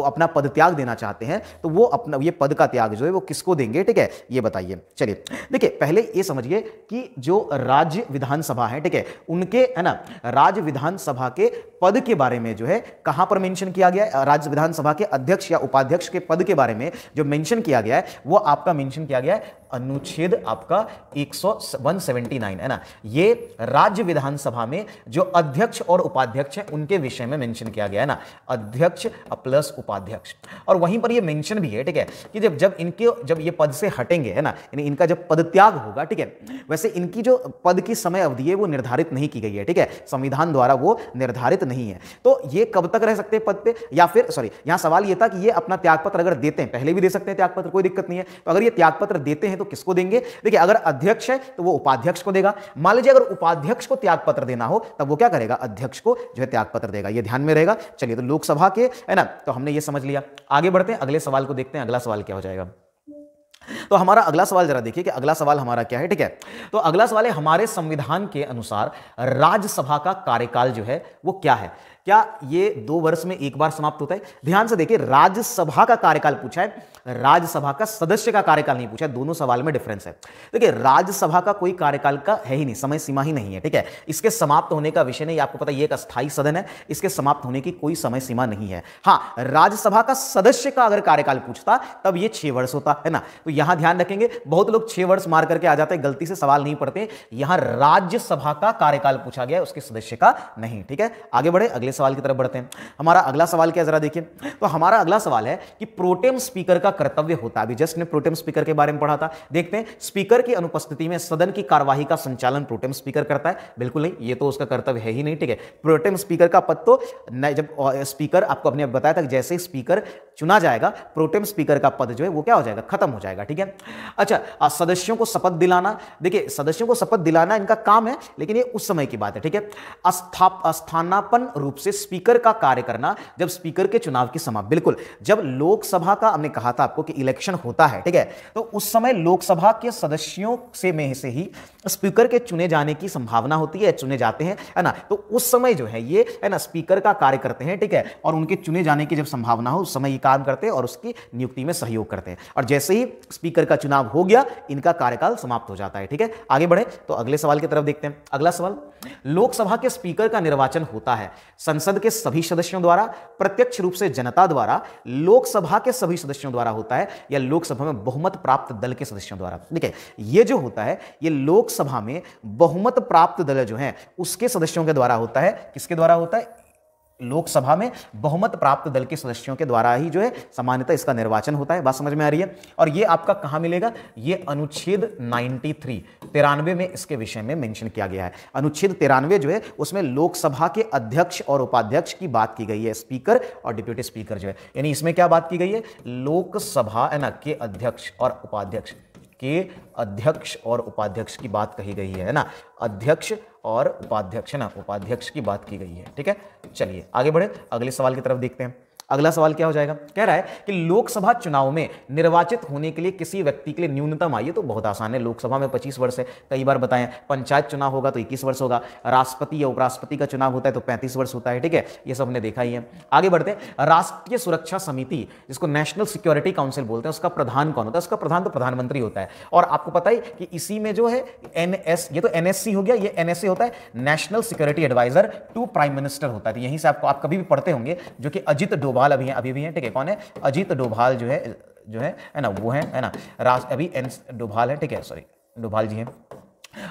अपना पद त्याग देना चाहते हैं तो वो अपना ये पद का त्याग जो है वो किसको देंगे, ठीक है, ये बताइए। चलिए देखिए, पहले ये समझिए कि जो राज्य विधानसभा है, ठीक है, उनके, है ना, राज्य विधानसभा के पद के बारे में जो है कहां पर मेंशन किया गया है? राज्य विधानसभा के अध्यक्ष या उपाध्यक्ष के पद के बारे में जो मेंशन किया गया है वो आपका मेंशन किया गया है अनुच्छेद आपका 179, है ना। ये राज्य विधानसभा में जो अध्यक्ष और उपाध्यक्ष हैं उनके विषय में मेंशन किया गया है ना, अध्यक्ष प्लस उपाध्यक्ष। और वहीं पर ये मेंशन भी है, ठीक है, कि जब ये पद से हटेंगे, है ना, यानी इनका जब पद त्याग होगा, ठीक है, वैसे इनकी जो पद की समय अवधि है वो निर्धारित नहीं की गई है, ठीक है, संविधान द्वारा वो निर्धारित नहीं है। तो ये कब तक रह सकते हैं पद पे? या फिर सॉरी, यहां सवाल ये था कि ये अपना त्यागपत्र अगर देते हैं, पहले भी दे सकते हैं त्यागपत्र, कोई दिक्कत नहीं है। तो अगर ये त्यागपत्र देते हैं तो किसको देंगे? देखिए, अगर अध्यक्ष है तो वो उपाध्यक्ष को देगा। मान लीजिए अगर उपाध्यक्ष को त्यागपत्र देना हो तब वो क्या करेगा? अध्यक्ष को जो है त्यागपत्र देगा, ये ध्यान में रहेगा। चलिए, तो लोकसभा के, है ना, तो हमने ये समझ लिया। आगे बढ़ते हैं, अगले सवाल को देखते हैं। अगला सवाल क्या हो जाएगा? तो हमारा अगला सवाल जरा देखिए कि अगला सवाल हमारा क्या है, ठीक है। तो अगला सवाल है, हमारे संविधान के अनुसार राज्यसभा का कार्यकाल जो है वो क्या है? क्या ये 2 वर्ष में एक बार समाप्त होता है? ध्यान से देखिए, राज्यसभा का कार्यकाल पूछा है, राज्यसभा का सदस्य का कार्यकाल नहीं पूछा है। दोनों सवाल में डिफरेंस है। देखिए, राज्यसभा का कोई कार्यकाल का है ही नहीं, समय सीमा ही नहीं है, ठीक है। इसके समाप्त होने का विषय नहीं, आपको पता है ये एक अस्थायी सदन है, इसके समाप्त होने की कोई समय सीमा नहीं है। हाँ, राज्यसभा का सदस्य का अगर कार्यकाल पूछता तब ये 6 वर्ष होता, है ना। तो यहां ध्यान रखेंगे, बहुत लोग 6 वर्ष मार करके आ जाते हैं, गलती से सवाल नहीं पढ़ते। यहां राज्यसभा का कार्यकाल पूछा गया, उसके सदस्य का नहीं। ठीक है, आगे बढ़े, अगले सवाल की तरफ बढ़ते हैं। हमारा अगला सवाल क्या, जरा देखिए। तो हमारा अगला सवाल है कि प्रोटेम स्पीकर का कर्तव्य होता है, अभी जस्ट ने प्रोटेम स्पीकर के बारे में पढ़ा था। देखते हैं, स्पीकर की अनुपस्थिति में सदन की कार्यवाही का संचालन प्रोटेम स्पीकर करता है। बिल्कुल नहीं, ये तो उसका कर्तव्य है ही नहीं। ठीक है, प्रोटेम स्पीकर का पद तो जब स्पीकर, आपको अपने बताया था, जैसे स्पीकर चुना जाएगा, प्रोटेम स्पीकर का पद जो है वो क्या हो जाएगा, खत्म हो जाएगा। ठीक है, अच्छा, सदस्यों को शपथ दिलाना, देखिए सदस्यों को शपथ दिलाना इनका काम है, लेकिन ये उस समय की बात है। ठीक है, स्थानापन्न रूप से स्पीकर का कार्य करना जब स्पीकर के चुनाव की समाप्ति, बिल्कुल जब लोकसभा का, हमने कहा था आपको कि इलेक्शन होता है, ठीक है, तो उस समय लोकसभा के सदस्यों से ही स्पीकर के चुने जाने की संभावना होती है, चुने जाते हैं, है ना। तो उस समय जो है ये, है ना, स्पीकर का कार्य करते हैं। ठीक है, और उनके चुने जाने की जब संभावना हो उस समय ये काम करते हैं और उसकी नियुक्ति में सहयोग करते हैं। और जैसे ही स्पीकर का चुनाव हो गया, इनका कार्यकाल समाप्त हो जाता है। ठीक है, आगे बढ़े तो अगले सवाल की तरफ देखते हैं। अगला सवाल, लोकसभा के स्पीकर का निर्वाचन होता है संसद के सभी सदस्यों द्वारा, प्रत्यक्ष रूप से जनता द्वारा, लोकसभा के सभी सदस्यों द्वारा होता है, या लोकसभा में बहुमत प्राप्त दल के सदस्यों द्वारा। देखिए ये जो होता है, ये लोकसभा में बहुमत प्राप्त दल जो है उसके सदस्यों के द्वारा होता है। किसके द्वारा होता है? लोकसभा में बहुमत प्राप्त दल के सदस्यों के द्वारा ही जो है सामान्यतः इसका निर्वाचन होता है। बात समझ में आ रही है? और ये आपका कहां मिलेगा? ये अनुच्छेद 93 में इसके विषय में मेंशन किया गया है। अनुच्छेद 93 जो है उसमें लोकसभा के अध्यक्ष और उपाध्यक्ष की बात की गई है, स्पीकर और डिप्टी स्पीकर जो है, यानी इसमें क्या बात की गई है? लोकसभा है ना के अध्यक्ष और उपाध्यक्ष की बात कही गई है ना, अध्यक्ष और उपाध्यक्ष, है ना, उपाध्यक्ष की बात की गई है। ठीक है, चलिए आगे बढ़े, अगले सवाल की तरफ देखते हैं। अगला सवाल क्या हो जाएगा? कह रहा है कि लोकसभा चुनाव में निर्वाचित होने के लिए किसी व्यक्ति के लिए न्यूनतम आयु, तो बहुत आसान है, लोकसभा में 25 वर्ष है, कई बार बताएं। पंचायत चुनाव होगा तो 21 वर्ष होगा, राष्ट्रपति या उपराष्ट्रपति का चुनाव होता है तो 35 वर्ष होता है। ठीक है, ये सब हमने देखा ही है। आगे बढ़ते हैं। राष्ट्रीय सुरक्षा समिति, जिसको नेशनल सिक्योरिटी काउंसिल बोलते हैं, उसका प्रधान कौन होता है? उसका प्रधान तो प्रधानमंत्री होता है। और आपको पता ही कि इसी में जो है ये तो NSC हो गया, ये NSA होता है, national security advisor to prime minister होता है। तो यहीं से आप कभी भी पढ़ते होंगे, जो कि अजित डोभाल अभी भी हैं। ठीक है, कौन है? अजित डोभाल जो है ना, वो है ना, अभी डोभाल है। ठीक है, सॉरी, डोभाल जी हैं।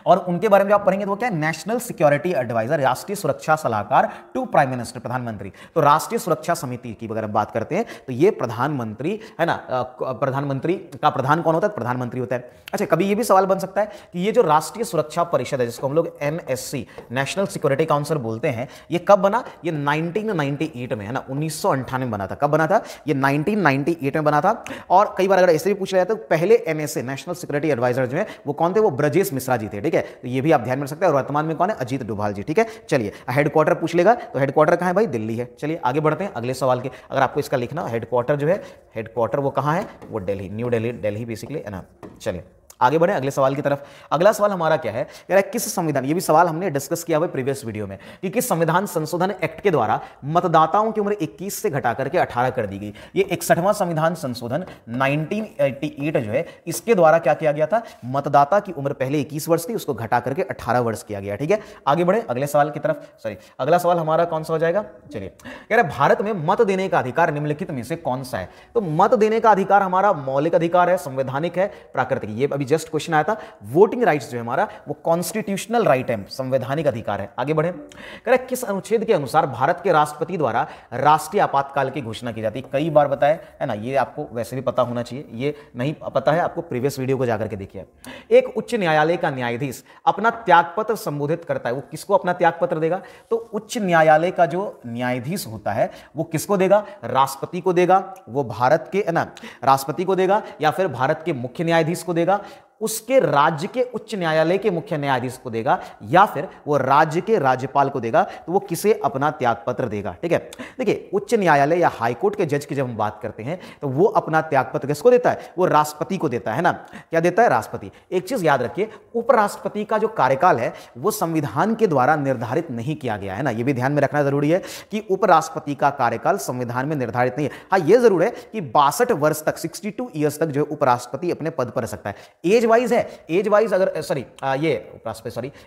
और उनके बारे में आप पढ़ेंगे तो वो क्या है? नेशनल सिक्योरिटी एडवाइजर, राष्ट्रीय सुरक्षा सलाहकार टू प्राइम मिनिस्टर, प्रधानमंत्री। तो राष्ट्रीय सुरक्षा समिति की अगर हम बात करते हैं तो ये प्रधानमंत्री, है ना, प्रधानमंत्री का प्रधान कौन होता है? प्रधानमंत्री होता है। अच्छा, कभी ये भी सवाल बन सकता है कि ये जो राष्ट्रीय सुरक्षा परिषद है, जिसको हम लोग NSC, नेशनल सिक्योरिटी काउंसिल बोलते हैं, ये कब बना? ये 1998 में, है ना, 1998 में बना था। कब बना था? ये 1998 में बना था। और कई बार अगर ऐसे भी पूछ लिया जाता है, पहले NSA, नेशनल सिक्योरिटी एडवाइजर जो है वो कौन थे? वो ब्रजेश मिश्रा जी थे। ठीक है, तो ये भी आप ध्यान में रख सकते हैं। और वर्तमान में कौन है? अजीत डोभाल जी। ठीक है, चलिए, हेडक्वार्टर पूछ लेगा तो हेडक्वार्टर कहां है भाई? दिल्ली है। चलिए आगे बढ़ते हैं अगले सवाल के। अगर आपको इसका लिखना, हेडक्वार्टर जो है, हेडक्वार्टर वो कहां है? वो दिल्ली, न्यू दिल्ली बेसिकली, है ना। चलिए आगे बढ़े अगले सवाल की तरफ। अगला सवाल हमारा क्या है? कह रहा है किस संविधान, ये भी सवाल हमने डिस्कस किया हुआ प्रीवियस वीडियो में, कि किस संविधान संशोधन एक्ट के द्वारा मतदाताओं की उम्र 21 से घटा करके 18 कर दी गई। ये 61वां संविधान संशोधन 1988 जो है, इसके द्वारा क्या किया गया था? मतदाता की उम्र पहले 21 वर्ष थी, उसको घटा करके 18 वर्ष किया गया। ठीक है, आगे बढ़े अगले सवाल की तरफ। सॉरी, अगला सवाल हमारा कौन सा हो जाएगा? चलिए, कह रहा है भारत में मत देने का अधिकार निम्नलिखित में से कौन सा है? तो मत देने का अधिकार हमारा मौलिक अधिकार है, संवैधानिक है, प्राकृतिक। ये अभी जस्ट क्वेश्चन आया था। वोटिंग राइट्स जो है हमारा, वो कॉन्स्टिट्यूशनल राइट है, संवैधानिक अधिकार है। आगे बढ़े, कह रहा है किस अनुच्छेद के अनुसार भारत के राष्ट्रपति द्वारा राष्ट्रीय आपातकाल की घोषणा की जाती है? कई बार बताया है ना, ये आपको वैसे भी पता होना चाहिए, ये नहीं पता है आपको प्रीवियस वीडियो को जाकर के देखिए। एक उच्च न्यायालय का न्यायाधीश अपना त्यागपत्र संबोधित करता है, वो किसको अपना त्यागपत्र देगा? तो उच्च न्यायालय का जो न्यायाधीश होता है वो किसको देगा? राष्ट्रपति को देगा, वो भारत के, है ना, राष्ट्रपति को देगा, या फिर भारत के मुख्य न्यायाधीश को देगा, उसके राज्य के उच्च न्यायालय के मुख्य न्यायाधीश को देगा, या फिर वो राज्य के राज्यपाल को देगा। तो वो किसे अपना त्यागपत्र देगा? ठीक है, देखिए उच्च न्यायालय या हाईकोर्ट के जज की जब हम बात करते हैं तो वो अपना त्यागपत्र किसको देता है? वो राष्ट्रपति को देता है ना। क्या देता है? राष्ट्रपति। एक चीज याद रखिए, उपराष्ट्रपति का जो कार्यकाल है वो संविधान के द्वारा निर्धारित नहीं किया गया है ना, ये भी ध्यान में रखना जरूरी है कि उपराष्ट्रपति का कार्यकाल संविधान में निर्धारित नहीं है। हाँ, ये जरूर है कि 62 वर्ष तक, 62 ईयर्स तक जो उपराष्ट्रपति अपने पद पर रह सकता है। एज वाइज है, एज वाइज अगर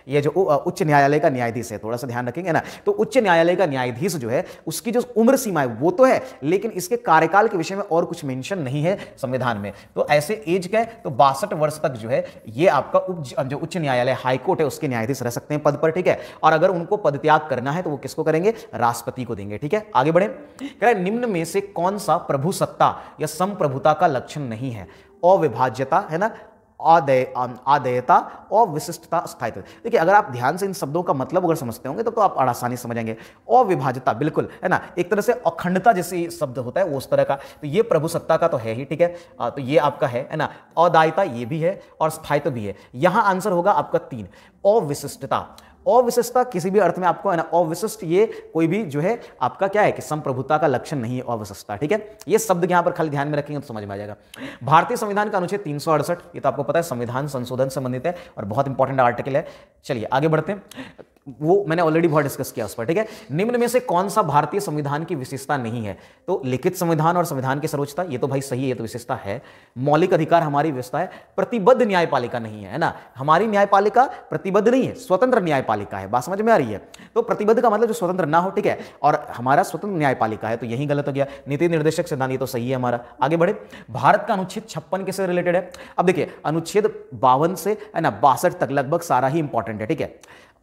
ये जो उच्च न्यायालय का न्यायाधीश है, थोड़ा सा ध्यान रखेंगे ना, तो उच्च न्यायालय का न्यायाधीश जो है उसकी जो उम्र सीमा है वो तो है, लेकिन इसके कार्यकाल के विषय में और कुछ मेंशन नहीं है संविधान में। तो ऐसे एज का तो 62 वर्ष तक जो है ये आपका जो उच्च न्यायालय हाईकोर्ट है उसके न्यायाधीश रह सकते हैं पद पर, ठीक है। और अगर उनको पदत्याग करना है तो वो किसको करेंगे, राष्ट्रपति को देंगे, ठीक है। आगे बढ़े, कह रहे निम्न में से कौन सा प्रभुसत्ता या संप्रभुता का लक्षण नहीं है, अविभाज्यता है ना, आदेयता और विशिष्टता, स्थायित्व। देखिए अगर आप ध्यान से इन शब्दों का मतलब अगर समझते होंगे तो आप आसानी समझेंगे। अविभाज्यता बिल्कुल है ना, एक तरह से अखंडता जैसी शब्द होता है वो उस तरह का, तो ये प्रभुसत्ता का तो है ही, ठीक है। तो ये आपका है ना, अदायता ये भी है और स्थायित्व भी है। यहां आंसर होगा आपका 3, अविशिष्टता। अविशिष्टता किसी भी अर्थ में आपको है ना, अविशिष्ट ये कोई भी जो है आपका क्या है कि संप्रभुता का लक्षण नहीं है अविशिष्टता, ठीक है। ये शब्द यहां पर खाली ध्यान में रखेंगे तो समझ में आ जाएगा। भारतीय संविधान का अनुच्छेद 368, ये तो आपको पता है संविधान संशोधन से संबंधित है और बहुत इंपॉर्टेंट आर्टिकल है। चलिए आगे बढ़ते हैं, वो मैंने ऑलरेडी बहुत डिस्कस किया उस पर, ठीक है। निम्न में से कौन सा भारतीय संविधान की विशेषता नहीं है, तो लिखित संविधान और संविधान की सर्वोच्चता, ये तो भाई सही है, ये तो विशेषता है। मौलिक अधिकार हमारी व्यवस्था है, प्रतिबद्ध न्यायपालिका नहीं है ना, हमारी न्यायपालिका प्रतिबद्ध नहीं है, स्वतंत्र न्यायपालिका है, बात समझ में आ रही है। तो प्रतिबद्ध का मतलब जो स्वतंत्र ना हो, ठीक है, और हमारा स्वतंत्र न्यायपालिका है, तो यही गलत हो गया। नीति निर्देशक सिद्धांत ये तो सही है हमारा। आगे बढ़े, भारत का अनुच्छेद 56 किससे रिलेटेड है। अब देखिए अनुच्छेद 52 से है ना 62 तक लगभग सारा ही इंपॉर्टेंट है, ठीक है।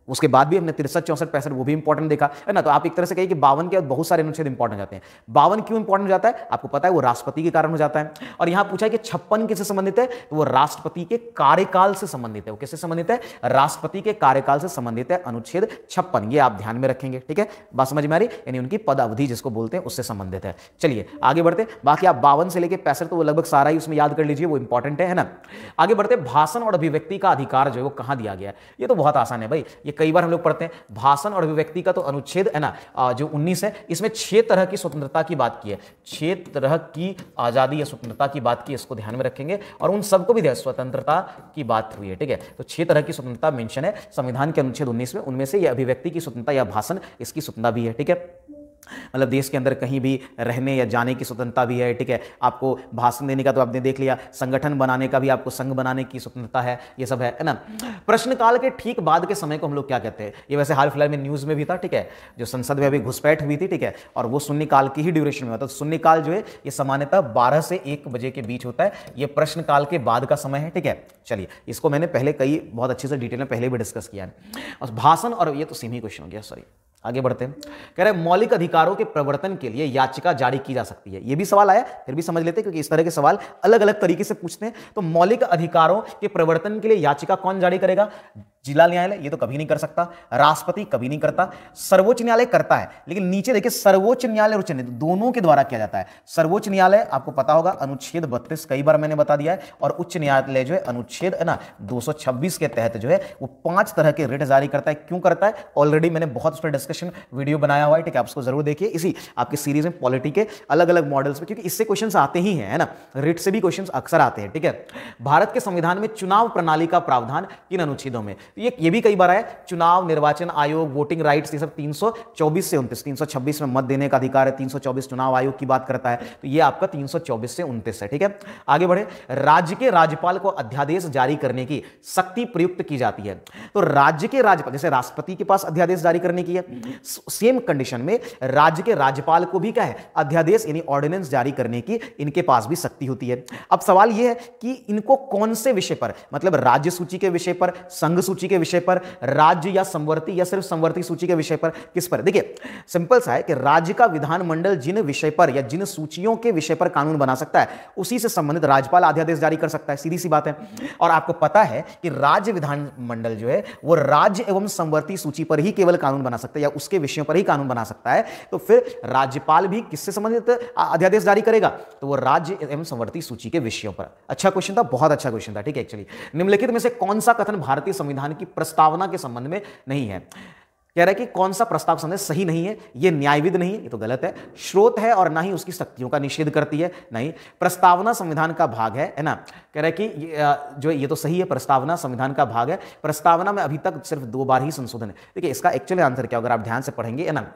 उसके बाद भी हमने 63, 64, 65 वो भी इंपॉर्टेंट देखा है ना। तो आप एक तरह से कहिए कि 52 के बाद बहुत सारे अनुच्छेद इंपॉर्टेंट हो जाते हैं। 52 क्यों इंपॉर्टेंट हो जाता है आपको पता है, वो राष्ट्रपति के कारण हो जाता है। और यहां पूछा है कि 56 किससे संबंधित है, तो वो राष्ट्रपति के कार्यकाल से संबंधित है। वो किससे संबंधित है, राष्ट्रपति के कार्यकाल से संबंधित है अनुच्छेद 56, ये आप ध्यान में रखेंगे, ठीक है। बात समझ में आ रही, यानी उनकी पद अवधि जिसको बोलते हैं उससे संबंधित है। चलिए आगे बढ़ते, बाकी आप 52 से लेकर 65 तो वो लगभग सारा ही उसमें याद कर लीजिए, वो इंपॉर्टेंट है ना। आगे बढ़ते, भाषण और अभिव्यक्ति का अधिकार जो है वो कहां दिया गया है, ये तो बहुत आसान है भाई, ये कई बार हम लोग पढ़ते हैं। भाषण और अभिव्यक्ति का तो अनुच्छेद है ना जो 19 है, इसमें 6 तरह की स्वतंत्रता की बात की है, 6 तरह की आजादी या स्वतंत्रता की बात की, इसको ध्यान में रखेंगे। और उन सबको भी स्वतंत्रता की बात हुई है, ठीक है। तो 6 तरह की स्वतंत्रता मेंशन है संविधान के अनुच्छेद 19 में, उनमें से ये अभिव्यक्ति की स्वतंत्रता या भाषण इसकी स्वतंत्रता भी है, ठीक है। मतलब देश के अंदर कहीं भी रहने या जाने की स्वतंत्रता भी है, ठीक है। आपको भाषण देने का तो आपने देख लिया, संगठन बनाने का भी, आपको संघ बनाने की स्वतंत्रता है, ये सब है ना। प्रश्नकाल के ठीक बाद के समय को हम लोग क्या कहते हैं, ये वैसे हाल फिलहाल में न्यूज में भी था, ठीक है। जो संसद में अभी घुसपैठ हुई थी, ठीक है, और वो शून्यकाल की ही ड्यूरेशन में होता है। शून्यकाल जो है ये सामान्यतः 12 से 1 बजे के बीच होता है, ये प्रश्नकाल के बाद का समय है, ठीक है। चलिए इसको मैंने पहले कई बहुत अच्छे से डिटेल में पहले भी डिस्कस किया है। और भाषण और ये तो सेम ही क्वेश्चन हो गया, सॉरी। आगे बढ़ते हैं, कह रहे हैं मौलिक अधिकारों के प्रवर्तन के लिए याचिका जारी की जा सकती है। ये भी सवाल आया, फिर भी समझ लेते हैं क्योंकि इस तरह के सवाल अलग अलग तरीके से पूछते हैं। तो मौलिक अधिकारों के प्रवर्तन के लिए याचिका कौन जारी करेगा, जिला न्यायालय, ये तो कभी नहीं कर सकता, राष्ट्रपति कभी नहीं करता, सर्वोच्च न्यायालय करता है। लेकिन नीचे देखिए सर्वोच्च न्यायालय और उच्च न्यायालय दोनों के द्वारा किया जाता है। सर्वोच्च न्यायालय आपको पता होगा अनुच्छेद 32 कई बार मैंने बता दिया है, और उच्च न्यायालय जो है अनुच्छेद है ना 226 के तहत जो है वो 5 तरह के रिट जारी करता है। क्यों करता है, ऑलरेडी मैंने बहुत उस पर डिस्कशन वीडियो बनाया हुआ है, ठीक है, आप उसको जरूर देखिए इसी आपकी सीरीज में पॉलिटी के अलग अलग मॉडल्स में, क्योंकि इससे क्वेश्चंस आते ही हैं, है ना, रिट से भी क्वेश्चंस अक्सर आते हैं, ठीक है। भारत के संविधान में चुनाव प्रणाली का प्रावधान किन अनुच्छेदों में, ये भी कई बार आया, चुनाव, निर्वाचन आयोग, वोटिंग राइट्स, ये सब 324 से 29, 326 में मत देने का अधिकार है, 324 चुनाव आयोग की बात करता है, तो ये आपका 324 से 29 है, ठीक है। आगे बढ़े, राज्य के राज्यपाल को अध्यादेश जारी करने की शक्ति प्रयुक्त की जाती है। तो राज्य के राज्यपाल, जैसे राष्ट्रपति के पास अध्यादेश जारी करने की है, सेम कंडीशन में राज्य के राज्यपाल को भी क्या है, अध्यादेश यानी ऑर्डिनेंस जारी करने की इनके पास भी शक्ति होती है। अब सवाल यह है कि इनको कौन से विषय पर, मतलब राज्य सूची के विषय पर, संघ सूची के विषय पर, राज्य या संवर्ती या सिर्फ संवर्ती सूची के विषय पर, किस पर। देखिए सिंपल सा है कि राज्य का विधानमंडल जिन विषय पर या जिन सूचियों के विषय पर कानून बना सकता है उसी से संबंधित राज्यपाल अध्यादेश जारी कर सकता है, सीधी सी बात है। और आपको पता है कि राज्य विधानमंडल जो है वो राज्य एवं संवर्ती सूची पर ही केवल कानून बना सकता है या उसके विषयों पर ही कानून बना सकता है। तो फिर राज्यपाल भी किससे संबंधित अध्यादेश जारी करेगा, तो वो राज्य एवं संवर्ती सूची के विषयों पर। अच्छा क्वेश्चन था, बहुत अच्छा क्वेश्चन था, ठीक है। एक्चुअली निम्नलिखित में से कौन सा कथन भारतीय संविधान की प्रस्तावना के संबंध में नहीं है, कह रहा है कि कौन सा प्रस्ताव संदेश सही नहीं है, ये न्यायविद नहीं है, ये तो गलत है, स्रोत है और ना ही उसकी शक्तियों का निषेध करती है, नहीं, प्रस्तावना संविधान का भाग है ना, कह रहा है कि जो ये तो सही है, प्रस्तावना संविधान का भाग है, प्रस्तावना में अभी तक सिर्फ 2 बार ही संशोधन है। देखिए इसका एक्चुअली आंसर क्या, अगर आप ध्यान से पढ़ेंगे है ना,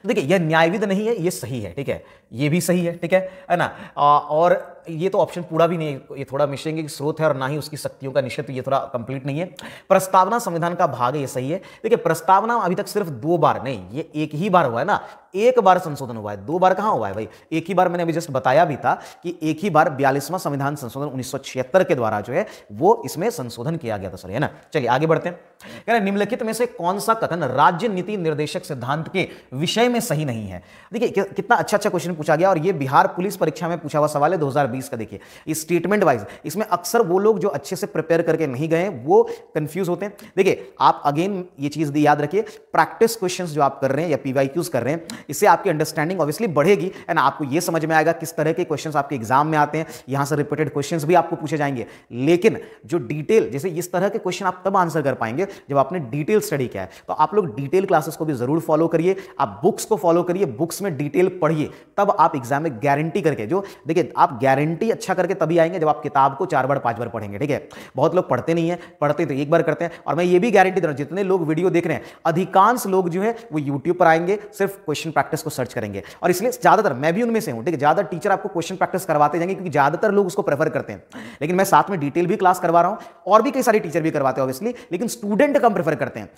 देखिए यह न्यायविद नहीं है, ये सही है, ठीक है, ये भी सही है, ठीक है ना। और ये तो ऑप्शन पूरा भी नहीं है, ये थोड़ा मिसिंग है कि स्रोत है और ना ही उसकी शक्तियों का निश्चित, ये थोड़ा कंप्लीट नहीं है। प्रस्तावना संविधान का भाग है, ये सही है। देखिए प्रस्तावना अभी तक सिर्फ 2 बार नहीं, ये एक ही बार हुआ है ना, एक बार संशोधन हुआ है, 2 बार कहां हुआ है भाई, एक ही बार। मैंने अभी जस्ट बताया भी था कि एक ही बार 42वां संविधान संशोधन 1976 के द्वारा जो है वो इसमें संशोधन किया गया था, सर, है ना। चलिए आगे बढ़ते हैं। कह रहे निम्नलिखित में से कौन सा कथन राज्य नीति निर्देशक सिद्धांत के विषय में सही नहीं है। देखिए कितना अच्छा क्वेश्चन पूछा गया, और ये बिहार पुलिस परीक्षा में पूछा हुआ सवाल है 2020 का। देखिए इस स्टेटमेंट वाइज, इसमें अक्सर वो लोग जो अच्छे से प्रिपेयर करके नहीं गए वो कंफ्यूज होते हैं। देखिए आप अगेन ये चीज याद रखिए, प्रैक्टिस क्वेश्चंस जो आप कर रहे हैं या पीवाईक्यूज कर रहे हैं, इससे आपकी अंडरस्टैंडिंग ऑब्वियसली बढ़ेगी एंड आपको ये समझ में आएगा किस तरह के क्वेश्चंस आपके एग्जाम में आते हैं। यहां से रिपीटेड क्वेश्चंस भी आपको पूछे जाएंगे, लेकिन जो डिटेल, जैसे इस तरह के क्वेश्चन आप तब आंसर कर पाएंगे जब आपने डिटेल स्टडी किया है। तो आप लोग डिटेल क्लासेस को भी जरूर फॉलो करिए, आप बुक्स को फॉलो करिए, बुक्स में डिटेल पढ़िए, तब आप एग्जाम में गारंटी करके, जो देखिए आप गारंटी अच्छा करके तभी आएंगे जब आप किताब को 4 बार 5 बार पढ़ेंगे, ठीक है। बहुत लोग पढ़ते नहीं है, पढ़ते तो एक बार करते हैं। और मैं ये भी गारंटी दे रहा हूं, जितने लोग वीडियो देख रहे हैं अधिकांश लोग जो है वो यूट्यूब पर आएंगे, सिर्फ क्वेश्चन प्रैक्टिस को सर्च करेंगे, और इसलिए ज्यादातर मैं भी उनमें से हूं, ठीक है। ज्यादा टीचर आपको क्वेश्चन प्रैक्टिस करवाते जाएंगे क्योंकि ज्यादातर लोग उसको प्रेफर करते हैं, लेकिन मैं साथ में डिटेल भी क्लास करवा रहा हूं और भी कई सारे टीचर भी करवाते हैं ऑब्वियसली, लेकिन स्टूडेंट कम प्रेफर करते हैं।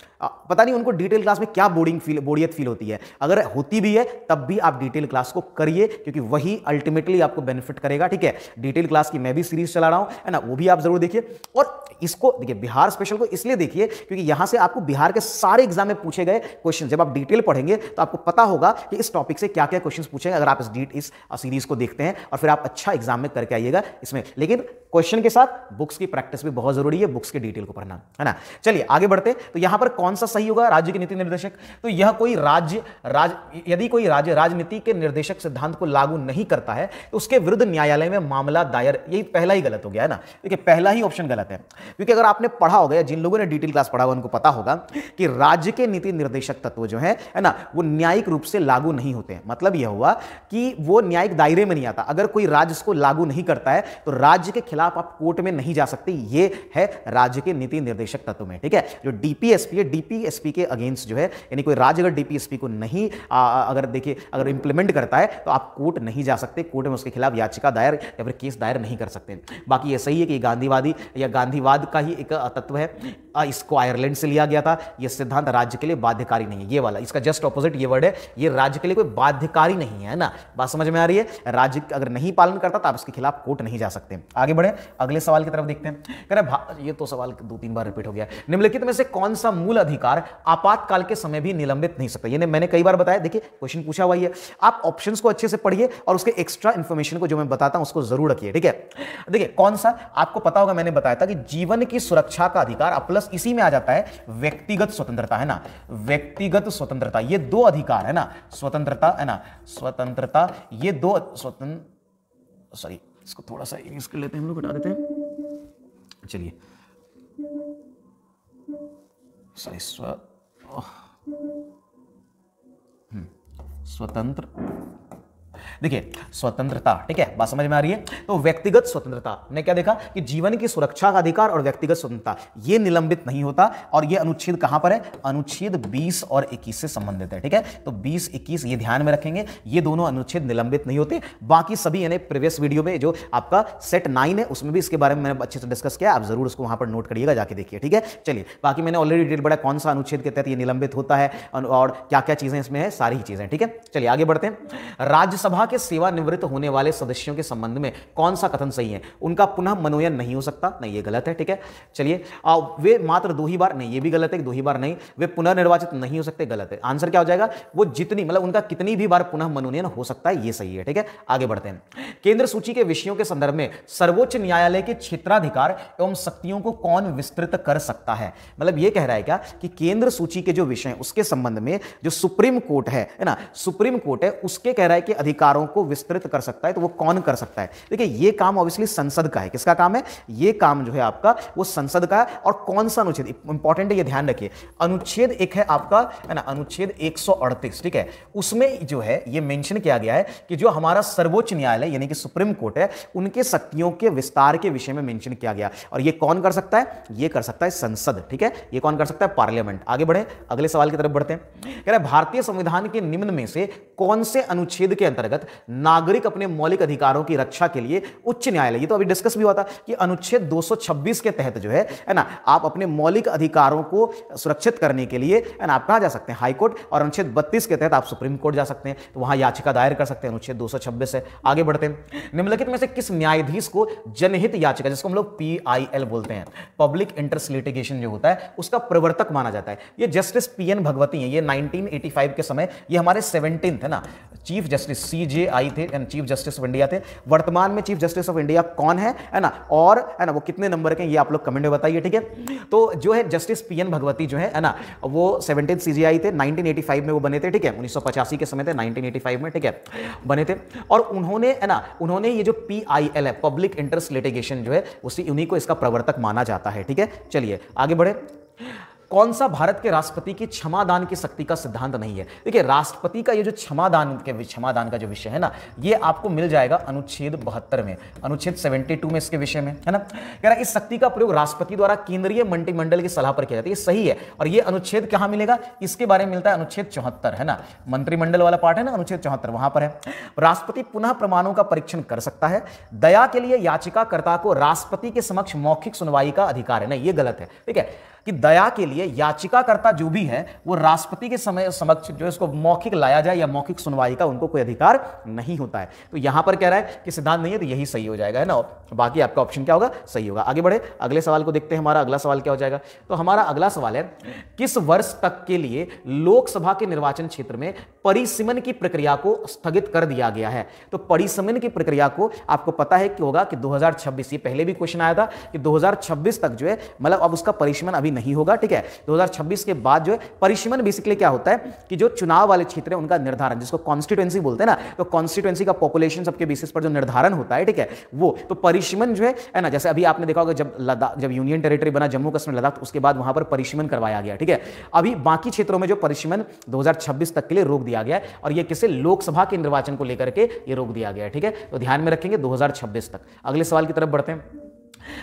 पता नहीं उनको डिटेल क्लास में क्या बोरियत फील होती है। अगर होती भी है तब भी आप डिटेल क्लास को करिए, क्योंकि वही अल्टीमेटली आपको बेनिफिट करेगा, ठीक है। डिटेल क्लास की मैं भी सीरीज चला रहा हूं, है ना, वो भी आप जरूर देखिए। और इसको देखिए, बिहार स्पेशल को इसलिए देखिए क्योंकि यहां से आपको बिहार के सारे एग्जाम में पूछे गए क्वेश्चन, जब आप डिटेल पढ़ेंगे तो आपको पता होगा कि इस टॉपिक से क्या क्या क्वेश्चन पूछेंगे, अगर आप इस सीरीज को देखते हैं, और फिर आप अच्छा एग्जाम में करके आइएगा इसमें। लेकिन क्वेश्चन के साथ बुक्स की प्रैक्टिस भी बहुत जरूरी है, बुक्स के डिटेल को पढ़ना, है ना। चलिए आगे बढ़ते। तो यहां पर कौन सा सही होगा, राज्य के नीति निर्देशक। तो यह कोई यदि कोई राज्य राजनीति के निर्देशक सिद्धांत को लागू नहीं करता है तो उसके विरुद्ध न्यायालय में मामला दायर, यही पहला ही गलत हो गया, है ना। देखिए पहला ही ऑप्शन गलत है, क्योंकि अगर आपने पढ़ा होगा, जिन लोगों ने डिटेल क्लास पढ़ा होगा उनको पता होगा कि राज्य के नीति निर्देशक तत्व जो है ना, वो न्यायिक रूप से लागू नहीं होते हैं। मतलब यह हुआ कि वो न्यायिक दायरे में नहीं आता। अगर कोई राज्य इसको लागू नहीं करता है तो राज्य के खिलाफ आप कोर्ट में नहीं जा सकते। ये है राज्य के नीति निर्देशक तत्व में, ठीक है। जो डीपीएसपी है, डीपीएसपी के अगेंस्ट जो है, यानी कोई राज्य अगर डीपीएसपी को नहीं अगर इंप्लीमेंट करता है तो आप कोर्ट नहीं जा सकते, कोर्ट में उसके खिलाफ याचिका दायर या फिर केस दायर नहीं कर सकते। बाकी ये सही है कि गांधीवादी या गांधीवाद का ही एक तत्व है, इसको आयरलैंड से लिया गया था। यह सिद्धांत राज्य के लिए बाध्यकारी नहीं है, ये वाला, इसका जस्ट ऑपोजिट ये वर्ड है, ये राज्य के लिए कोई बाध्यकारी नहीं है ना। बात समझ में आ रही है। राज्य अगर नहीं पालन करता तो आप इसके खिलाफ कोर्ट नहीं जा सकते। आगे बढ़े, अगले सवाल की तरफ देखते हैं। कह रहे ये तो सवाल 2-3 बार रिपीट हो गया। निम्नलिखित में से कौन सा मूल अधिकार आपातकाल के समय भी निलंबित नहीं सकता। ये मैंने कई बार बताया, देखिए क्वेश्चन पूछा हुआ है। आप ऑप्शंस को अच्छे से पढ़िए और उसके एक्स्ट्रा इंफॉर्मेशन को जो मैं बताता हूं उसको जरूर रखिए, ठीक है। देखिए कौन सा, आपको पता होगा, मैंने बताया था कि जीवन की सुरक्षा का अधिकार, प्लस इसी में आ जाता है व्यक्तिगत स्वतंत्रता, है ना। व्यक्तिगत स्वतंत्रता, ये 2 अधिकार है ना, स्वतंत्रता, है ना, स्वतंत्रता, ये 2 सॉरी, इसको थोड़ा सा इंग्लिश कर लेते हैं, हम लोग हटा देते हैं। चलिए सॉरी, स्वतंत्र, देखिए स्वतंत्रता, ठीक है, बात समझ में आ रही है। तो व्यक्तिगत स्वतंत्रता ने क्या देखा कि जीवन की सुरक्षा का अधिकार और व्यक्तिगत स्वतंत्रता ये निलंबित नहीं होता, और ये अनुच्छेद कहां पर है, अनुच्छेद 20 और 21 से संबंधित है, ठीक है। तो 20-21 ये ध्यान में रखेंगे, ये दोनों अनुच्छेद निलंबित नहीं होते। बाकी सभी, यानी प्रीवियस वीडियो में जो आपका सेट 9 है उसमें भी इसके बारे में मैंने अच्छे से डिस्कस किया, आप जरूर उसको वहां पर नोट करिएगा, जाके देखिए, ठीक है। चलिए बाकी मैंने ऑलरेडी डिटेल बढ़ा कौन सा अनुच्छेद के तहत ये निलंबित होता है और क्या क्या चीजें इसमें है, सारी ही चीजें, ठीक है। चलिए आगे बढ़ते हैं। राज्यसभा के सेवानिवृत्त होने वाले सदस्यों के संबंध में कौन सा कथन सही है, उनका पुनः मनोनयन नहीं हो सकता, नहीं, ये गलत है, ठीक है। चलिए वे मात्र 2 ही बार, नहीं, ये भी गलत है, 2 ही बार नहीं, वे पुनर्निर्वाचित नहीं हो सकते, गलत है। आंसर क्या हो जाएगा, वो जितनी, मतलब उनका कितनी भी बार पुनः मनोनयन हो सकता है, ये सही है, ठीक है। आगे बढ़ते हैं। केंद्र सूची के विषयों के संदर्भ में सर्वोच्च न्यायालय के क्षेत्राधिकार एवं शक्तियों को कौन विस्तृत कर सकता है। मतलब ये कह रहा है क्या कि केंद्र सूची के जो विषय उसके संबंध में जो सुप्रीम कोर्ट है ना, सुप्रीम कोर्ट है, उसके कह रहा है कि अधिकारों को विस्तृत कर सकता है, तो वो कौन कर सकता है। देखिए ये काम ऑब्वियसली संसद का है। किसका काम है, ये काम जो है आपका वो संसद का है। और कौन सा अनुच्छेद इंपॉर्टेंट है, ये ध्यान रखिए। अनुच्छेद एक है आपका, है ना, अनुच्छेद 138, ठीक है। उसमें जो है ये मेंशन किया गया है कि जो हमारा सर्वोच्च न्यायालय यानी कि सुप्रीम कोर्ट है, उनके शक्तियों के विस्तार के विषय में मेंशन किया गया। और ये कौन कर सकता है, ये कर सकता है संसद, ठीक है। ये कौन कर सकता है, पार्लियामेंट। आगे बढ़े, अगले सवाल की तरफ बढ़ते हैं। कह रहे भारतीय संविधान के निम्न में से कौन से अनुच्छेद के अंतर्गत तहत नागरिक अपने मौलिक अधिकारों की रक्षा के लिए उच्च न्यायालय, ये तो अभी डिस्कस भी हुआ था कि अनुच्छेद 226 के तहत जो है ना, आप अपने मौलिक अधिकारों को सुरक्षित करने के लिए है ना, आप कहां जा सकते हैं, हाई कोर्ट, और अनुच्छेद 32 के तहत आप सुप्रीम कोर्ट जा सकते हैं, तो वहां याचिका दायर कर सकते हैं, अनुच्छेद 226 है। आगे बढ़ते हैं, निम्नलिखित में से किस न्यायाधीश को जनहित याचिका, जिसको हम लोग PIL बोलते हैं, पब्लिक इंटरेस्ट लिटिगेशन जो होता है, उसका प्रवर्तक माना जाता है? ये जस्टिस PN भगवती है। ये 1985 के समय ये हमारे 17th है ना चीफ जस्टिस CJI थे, चीफ जस्टिस ऑफ इंडिया थे। वर्तमान में चीफ जस्टिस ऑफ इंडिया कौन है ना, और है ना वो कितने नंबर के, ये आप लोग कमेंट में बताइए, ठीक है। तो जो है जस्टिस PN भगवती जो है ना, वो 17th CJI थे, 1985 में वो बने थे, ठीक है, 1985 के समय थे, 1985 में, ठीक है, बने थे। और उन्होंने है ना, उन्होंने ये जो PIL है, पब्लिक इंटरेस्ट लिटिगेशन जो है, उन्हीं को इसका प्रवर्तक माना जाता है, ठीक है। चलिए आगे बढ़े। कौन सा भारत के राष्ट्रपति की क्षमादान की शक्ति का सिद्धांत नहीं है? देखिए, राष्ट्रपति का ये जो क्षमादान का जो विषय है ना, ये आपको मिल जाएगा अनुच्छेद 72 में, अनुच्छेद 72 में इसके विषय में, है ना। कह रहा है इस शक्ति का प्रयोग राष्ट्रपति द्वारा केंद्रीय मंत्रिमंडल की सलाह पर किया जाता है। ये सही है, और ये अनुच्छेद कहां मिलेगा, इसके बारे में मिलता है अनुच्छेद 74, है ना, मंत्रिमंडल वाला पार्ट है ना, अनुच्छेद 74 वहां पर है। राष्ट्रपति पुनः प्रमाणों का परीक्षण कर सकता है। दया के लिए याचिकाकर्ता को राष्ट्रपति के समक्ष मौखिक सुनवाई का अधिकार है। नहीं, ये गलत है, ठीक है, कि दया के लिए याचिकाकर्ता जो भी है वो राष्ट्रपति के समक्ष जो इसको मौखिक लाया जाए या मौखिक सुनवाई का उनको कोई अधिकार नहीं होता है। तो यहां पर कह रहा है कि सिद्धांत नहीं है, तो यही सही हो जाएगा, है ना, बाकी आपका ऑप्शन क्या होगा, सही होगा। आगे बढ़े, अगले सवाल को देखते हैं। हमारा अगला सवाल क्या हो जाएगा, तो हमारा अगला सवाल है, किस वर्ष तक के लिए लोकसभा के निर्वाचन क्षेत्र में परिसीमन की प्रक्रिया को स्थगित कर दिया गया है? तो परिसीमन की प्रक्रिया को आपको पता है कि होगा कि 2026, ये पहले भी क्वेश्चन आया था कि 2026 तक जो है, मतलब अब उसका परिसीमन अभी नहीं होगा, ठीक है। 2026 के बाद जो है परिसीमन बेसिकली क्या होता है कि जो चुनाव वाले क्षेत्र है उनका निर्धारण, जिसको कॉन्स्टिट्यूएंसी बोलते हैं ना, तो कॉन्स्टिट्यूएंसी का पॉपुलेशन सबके बेसिस पर जो निर्धारण होता है, ठीक है, वो तो परिसीमन जो है ना, जैसे अभी आपने देखा होगा जब यूनियन टेरिटरी बना जम्मू कश्मीर लद्दाख, उसके बाद वहां पर परिसीमन करवाया गया, ठीक है। अभी बाकी क्षेत्रों में जो परिसीमन 2026 तक के लिए रोक दिया गया है, और ये किसी लोकसभा के निर्वाचन को लेकर के ये रोक दिया गया है, ठीक है। तो ध्यान में रखेंगे 2026 तक। अगले सवाल की तरफ बढ़ते हैं।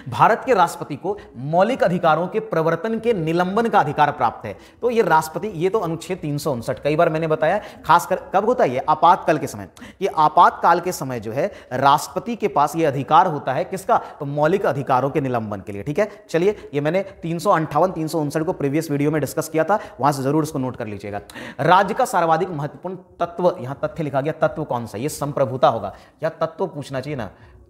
भारत के राष्ट्रपति को मौलिक अधिकारों के प्रवर्तन के निलंबन का अधिकार प्राप्त है। तो ये राष्ट्रपति, ये तो अनुच्छेद 359, कई बार मैंने बताया, खासकर कब होता है ये, आपातकाल के समय। ये आपातकाल के समय जो है राष्ट्रपति के पास ये अधिकार होता है, किसका, तो मौलिक अधिकारों के निलंबन के लिए, ठीक है। चलिए, ये मैंने 358 359 को प्रीवियस वीडियो में डिस्कस किया था, वहां से जरूर इसको नोट कर लीजिएगा। राज्य का सर्वाधिक महत्वपूर्ण तत्व, यहां तथ्य लिखा गया, तत्व कौन सा, ये संप्रभुता होगा, या तत्व पूछना चाहिए ना,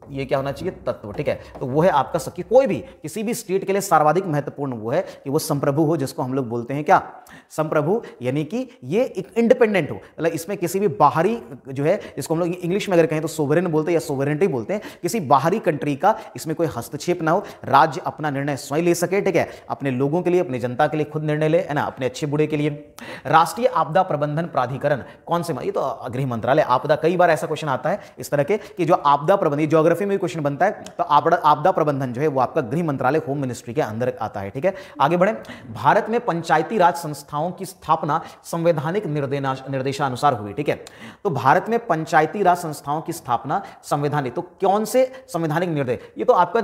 ये क्या होना चाहिए, तत्व, ठीक है। तो वो है आपका सबकी, कोई भी किसी भी स्टेट के लिए सर्वाधिक महत्वपूर्ण वो है कि वो संप्रभु हो, जिसको हम लोग बोलते हैं क्या, संप्रभु, यानी कि ये एक इंडिपेंडेंट हो, मतलब इसमें किसी भी बाहरी जो है, जिसको हम लोग इंग्लिश में अगर कहें तो सोवरेन बोलते हैं या सोवरेनिटी बोलते हैं, किसी बाहरी कंट्री का इसमें कोई हस्तक्षेप ना हो, राज्य अपना निर्णय स्वयं ले सके, ठीक है, अपने लोगों के लिए, अपनी जनता के लिए खुद निर्णय ले, है ना, अपने अच्छे बुरे के लिए। राष्ट्रीय आपदा प्रबंधन प्राधिकरण कौन से, ये तो गृह मंत्रालय, आपदा, कई बार ऐसा क्वेश्चन आता है इस तरह के कि जो आपदा प्रबंधन, ज्योग्राफी में क्वेश्चन बनता है, तो आपदा प्रबंधन जो है वो आपका गृह मंत्रालय, होम मिनिस्ट्री के अंदर आता है, ठीक है। आगे बढ़े। भारत में पंचायती राज संस्थाओं की स्थापना संवैधानिक निर्देशानुसार हुई, ठीक है। तो भारत में पंचायती राज संस्थाओं की स्थापना संवैधानिक, तो कौन से संवैधानिक निर्देश, ये तो आपका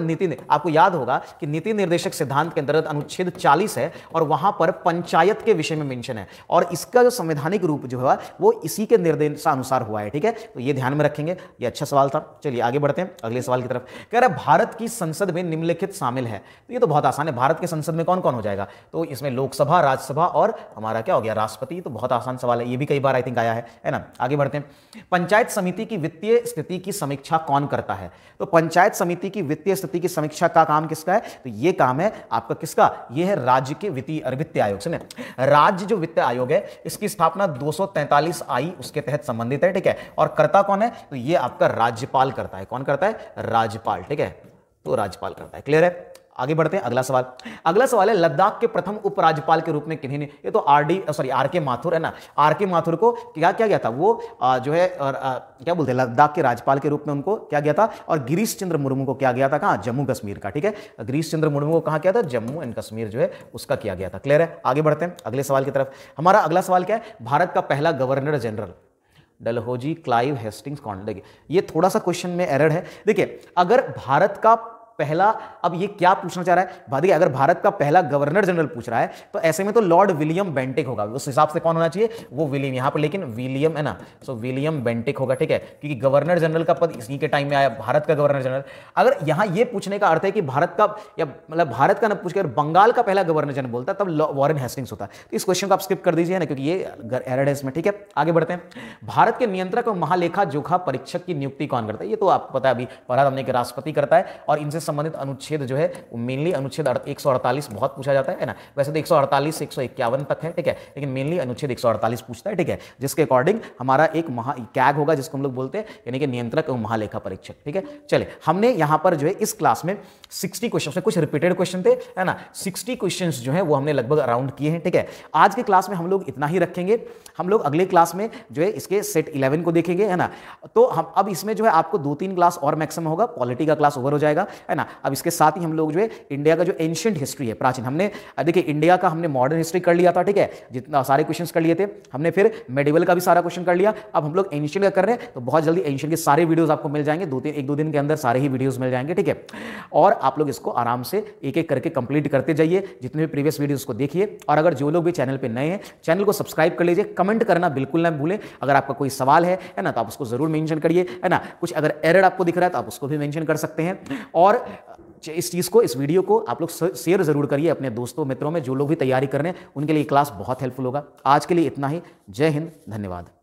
आपको याद होगा कि नीति निर्देशक सिद्धांत के अंतर्गत अनुच्छेद 40 है, और वहां पर पंचायत के विषय में मेंशन है, और इसका जो संवैधानिक रूप जो है वो इसी के निर्देशानुसार हुआ है, ठीक है। तो ये ध्यान में रखेंगे, ये अच्छा सवाल था। चलिए आगे बढ़ते हैं अगले सवाल की तरफ। कह रहा है भारत की संसद में निम्नलिखित शामिल है, तो ये तो बहुत आसान है, भारत के संसद में कौन कौन हो जाएगा, तो इसमें लोकसभा, राज्यसभा और हमारा क्या हो गया, राष्ट्रपति। तो बहुत आसान सवाल है, ये भी कई बार आई थिंक आया है ना। आगे बढ़ते हैं। पंचायत समिति की वित्तीय स्थिति की समीक्षा कौन करता है, तो पंचायत समिति की वित्तीय स्थिति की समीक्षा का काम किसका है, तो ये काम है आपका किसका, ये है राज्य के वित्त आयोग से। राज्य जो वित्त आयोग है इसकी स्थापना 243 उसके तहत संबंधित है, ठीक है, और करता कौन है, तो ये आपका राज्यपाल करता है। कौन करता है, राज्यपाल, ठीक है, तो राज्यपाल करता है। क्लियर है। आगे बढ़ते हैं अगला सवाल। अगला सवाल है लद्दाख के प्रथम उपराज्यपाल के रूप में किन्हीं ने, ये तो आर के माथुर है ना, आर के माथुर को क्या किया गया था, वो जो है क्या बोलते हैं, लद्दाख के राज्यपाल के रूप में उनको क्या गया था, और गिरीश चंद्र मुर्मू को क्या गया था, कहाँ, जम्मू कश्मीर का, ठीक है। गिरीश चंद्र मुर्मू को कहाँ किया था, जम्मू एंड कश्मीर जो है उसका किया गया था। क्लियर है। आगे बढ़ते हैं अगले सवाल की तरफ। हमारा अगला सवाल क्या है, भारत का पहला governor general Dalhousie Clive Hastings कौन, देखिए ये थोड़ा सा क्वेश्चन में एरर है। देखिए अगर भारत का पहला, अब ये क्या पूछना चाह रहा है भाई, अगर भारत का पहला गवर्नर जनरल पूछ रहा है तो ऐसे में तो लॉर्ड विलियम बेंटिक होगा, उस हिसाब से कौन होना चाहिए, वो विलियम, यहां पर लेकिन विलियम है ना, सो विलियम बेंटिक होगा, ठीक है, क्योंकि गवर्नर जनरल का पद इसी के टाइम में आया, भारत का गवर्नर जनरल। अगर यहां ये पूछने का अर्थ है कि भारत का, या मतलब भारत का ना पूछ के बंगाल का पहला गवर्नर जनरल बोलता तब वॉरेन हेस्टिंग्स होता, तो इस क्वेश्चन को आप स्किप कर दीजिए ना, क्योंकि ये एरर है इसमें, ठीक है। आगे बढ़ते हैं। भारत के नियंत्रक और महालेखा जोखा परीक्षक की नियुक्ति कौन करता है, ये तो आपको पता है, अभी पढ़ा हमने कि राष्ट्रपति करता है, और इनसे संबंधित अनुच्छेद जो है मेनली अनुच्छेद 148 बहुत पूछा जाता है ना, वैसे तो 148 से 151 तक है, ठीक है, लेकिन मेनली अनुच्छेद 148 पूछता है, ठीक है, जिसके अकॉर्डिंग हमारा एक कैग होगा, जिसको हम लोग बोलते हैं, यानी कि नियंत्रक एवं महालेखा परीक्षक, ठीक है। चले, हमने यहां पर जो है इस क्लास में 60 क्वेश्चन में कुछ रिपीटेड क्वेश्चन थे, है ना, 60 क्वेश्चन जो है वो हमने लगभग अराउंड किए हैं, ठीक है। आज के क्लास में हम लोग इतना ही रखेंगे, हम लोग अगले क्लास में जो है इसके सेट 11 को देखेंगे, है ना। तो हम अब इसमें जो है आपको 2-3 क्लास और मैक्सिमम होगा, पॉलिटी का क्लास ओवर हो जाएगा, है ना। अब इसके साथ ही हम लोग जो है इंडिया का जो एंशिएंट हिस्ट्री है, प्राचीन, हमने देखिए इंडिया का हमने मॉडर्न हिस्ट्री कर लिया था, ठीक है, जितना सारे क्वेश्चंस कर लिए थे हमने, फिर मेडिवल का भी सारा क्वेश्चन कर लिया, अब हम लोग एंशिएंट का कर रहे हैं, तो बहुत जल्दी एंशिएंट के सारे वीडियोस आपको मिल जाएंगे, 1-2 दिन के अंदर सारे ही वीडियोस मिल जाएंगे, ठीक है। और आप लोग इसको आराम से एक एक करके कंप्लीट करते जाइए, जितने भी प्रीवियस वीडियोस को देखिए, और अगर जो लोग भी चैनल पे नए हैं, चैनल को सब्सक्राइब कर लीजिए, कमेंट करना बिल्कुल ना भूलें, अगर आपका कोई सवाल है ना, तो आप उसको जरूर मेंशन करिए, है ना, कुछ अगर एरर आपको दिख रहा है तो आप उसको भी मेंशन कर सकते हैं, और इस चीज़ को, इस वीडियो को आप लोग शेयर जरूर करिए अपने दोस्तों मित्रों में, जो लोग भी तैयारी कर रहे हैं उनके लिए क्लास बहुत हेल्पफुल होगा। आज के लिए इतना ही, जय हिंद, धन्यवाद।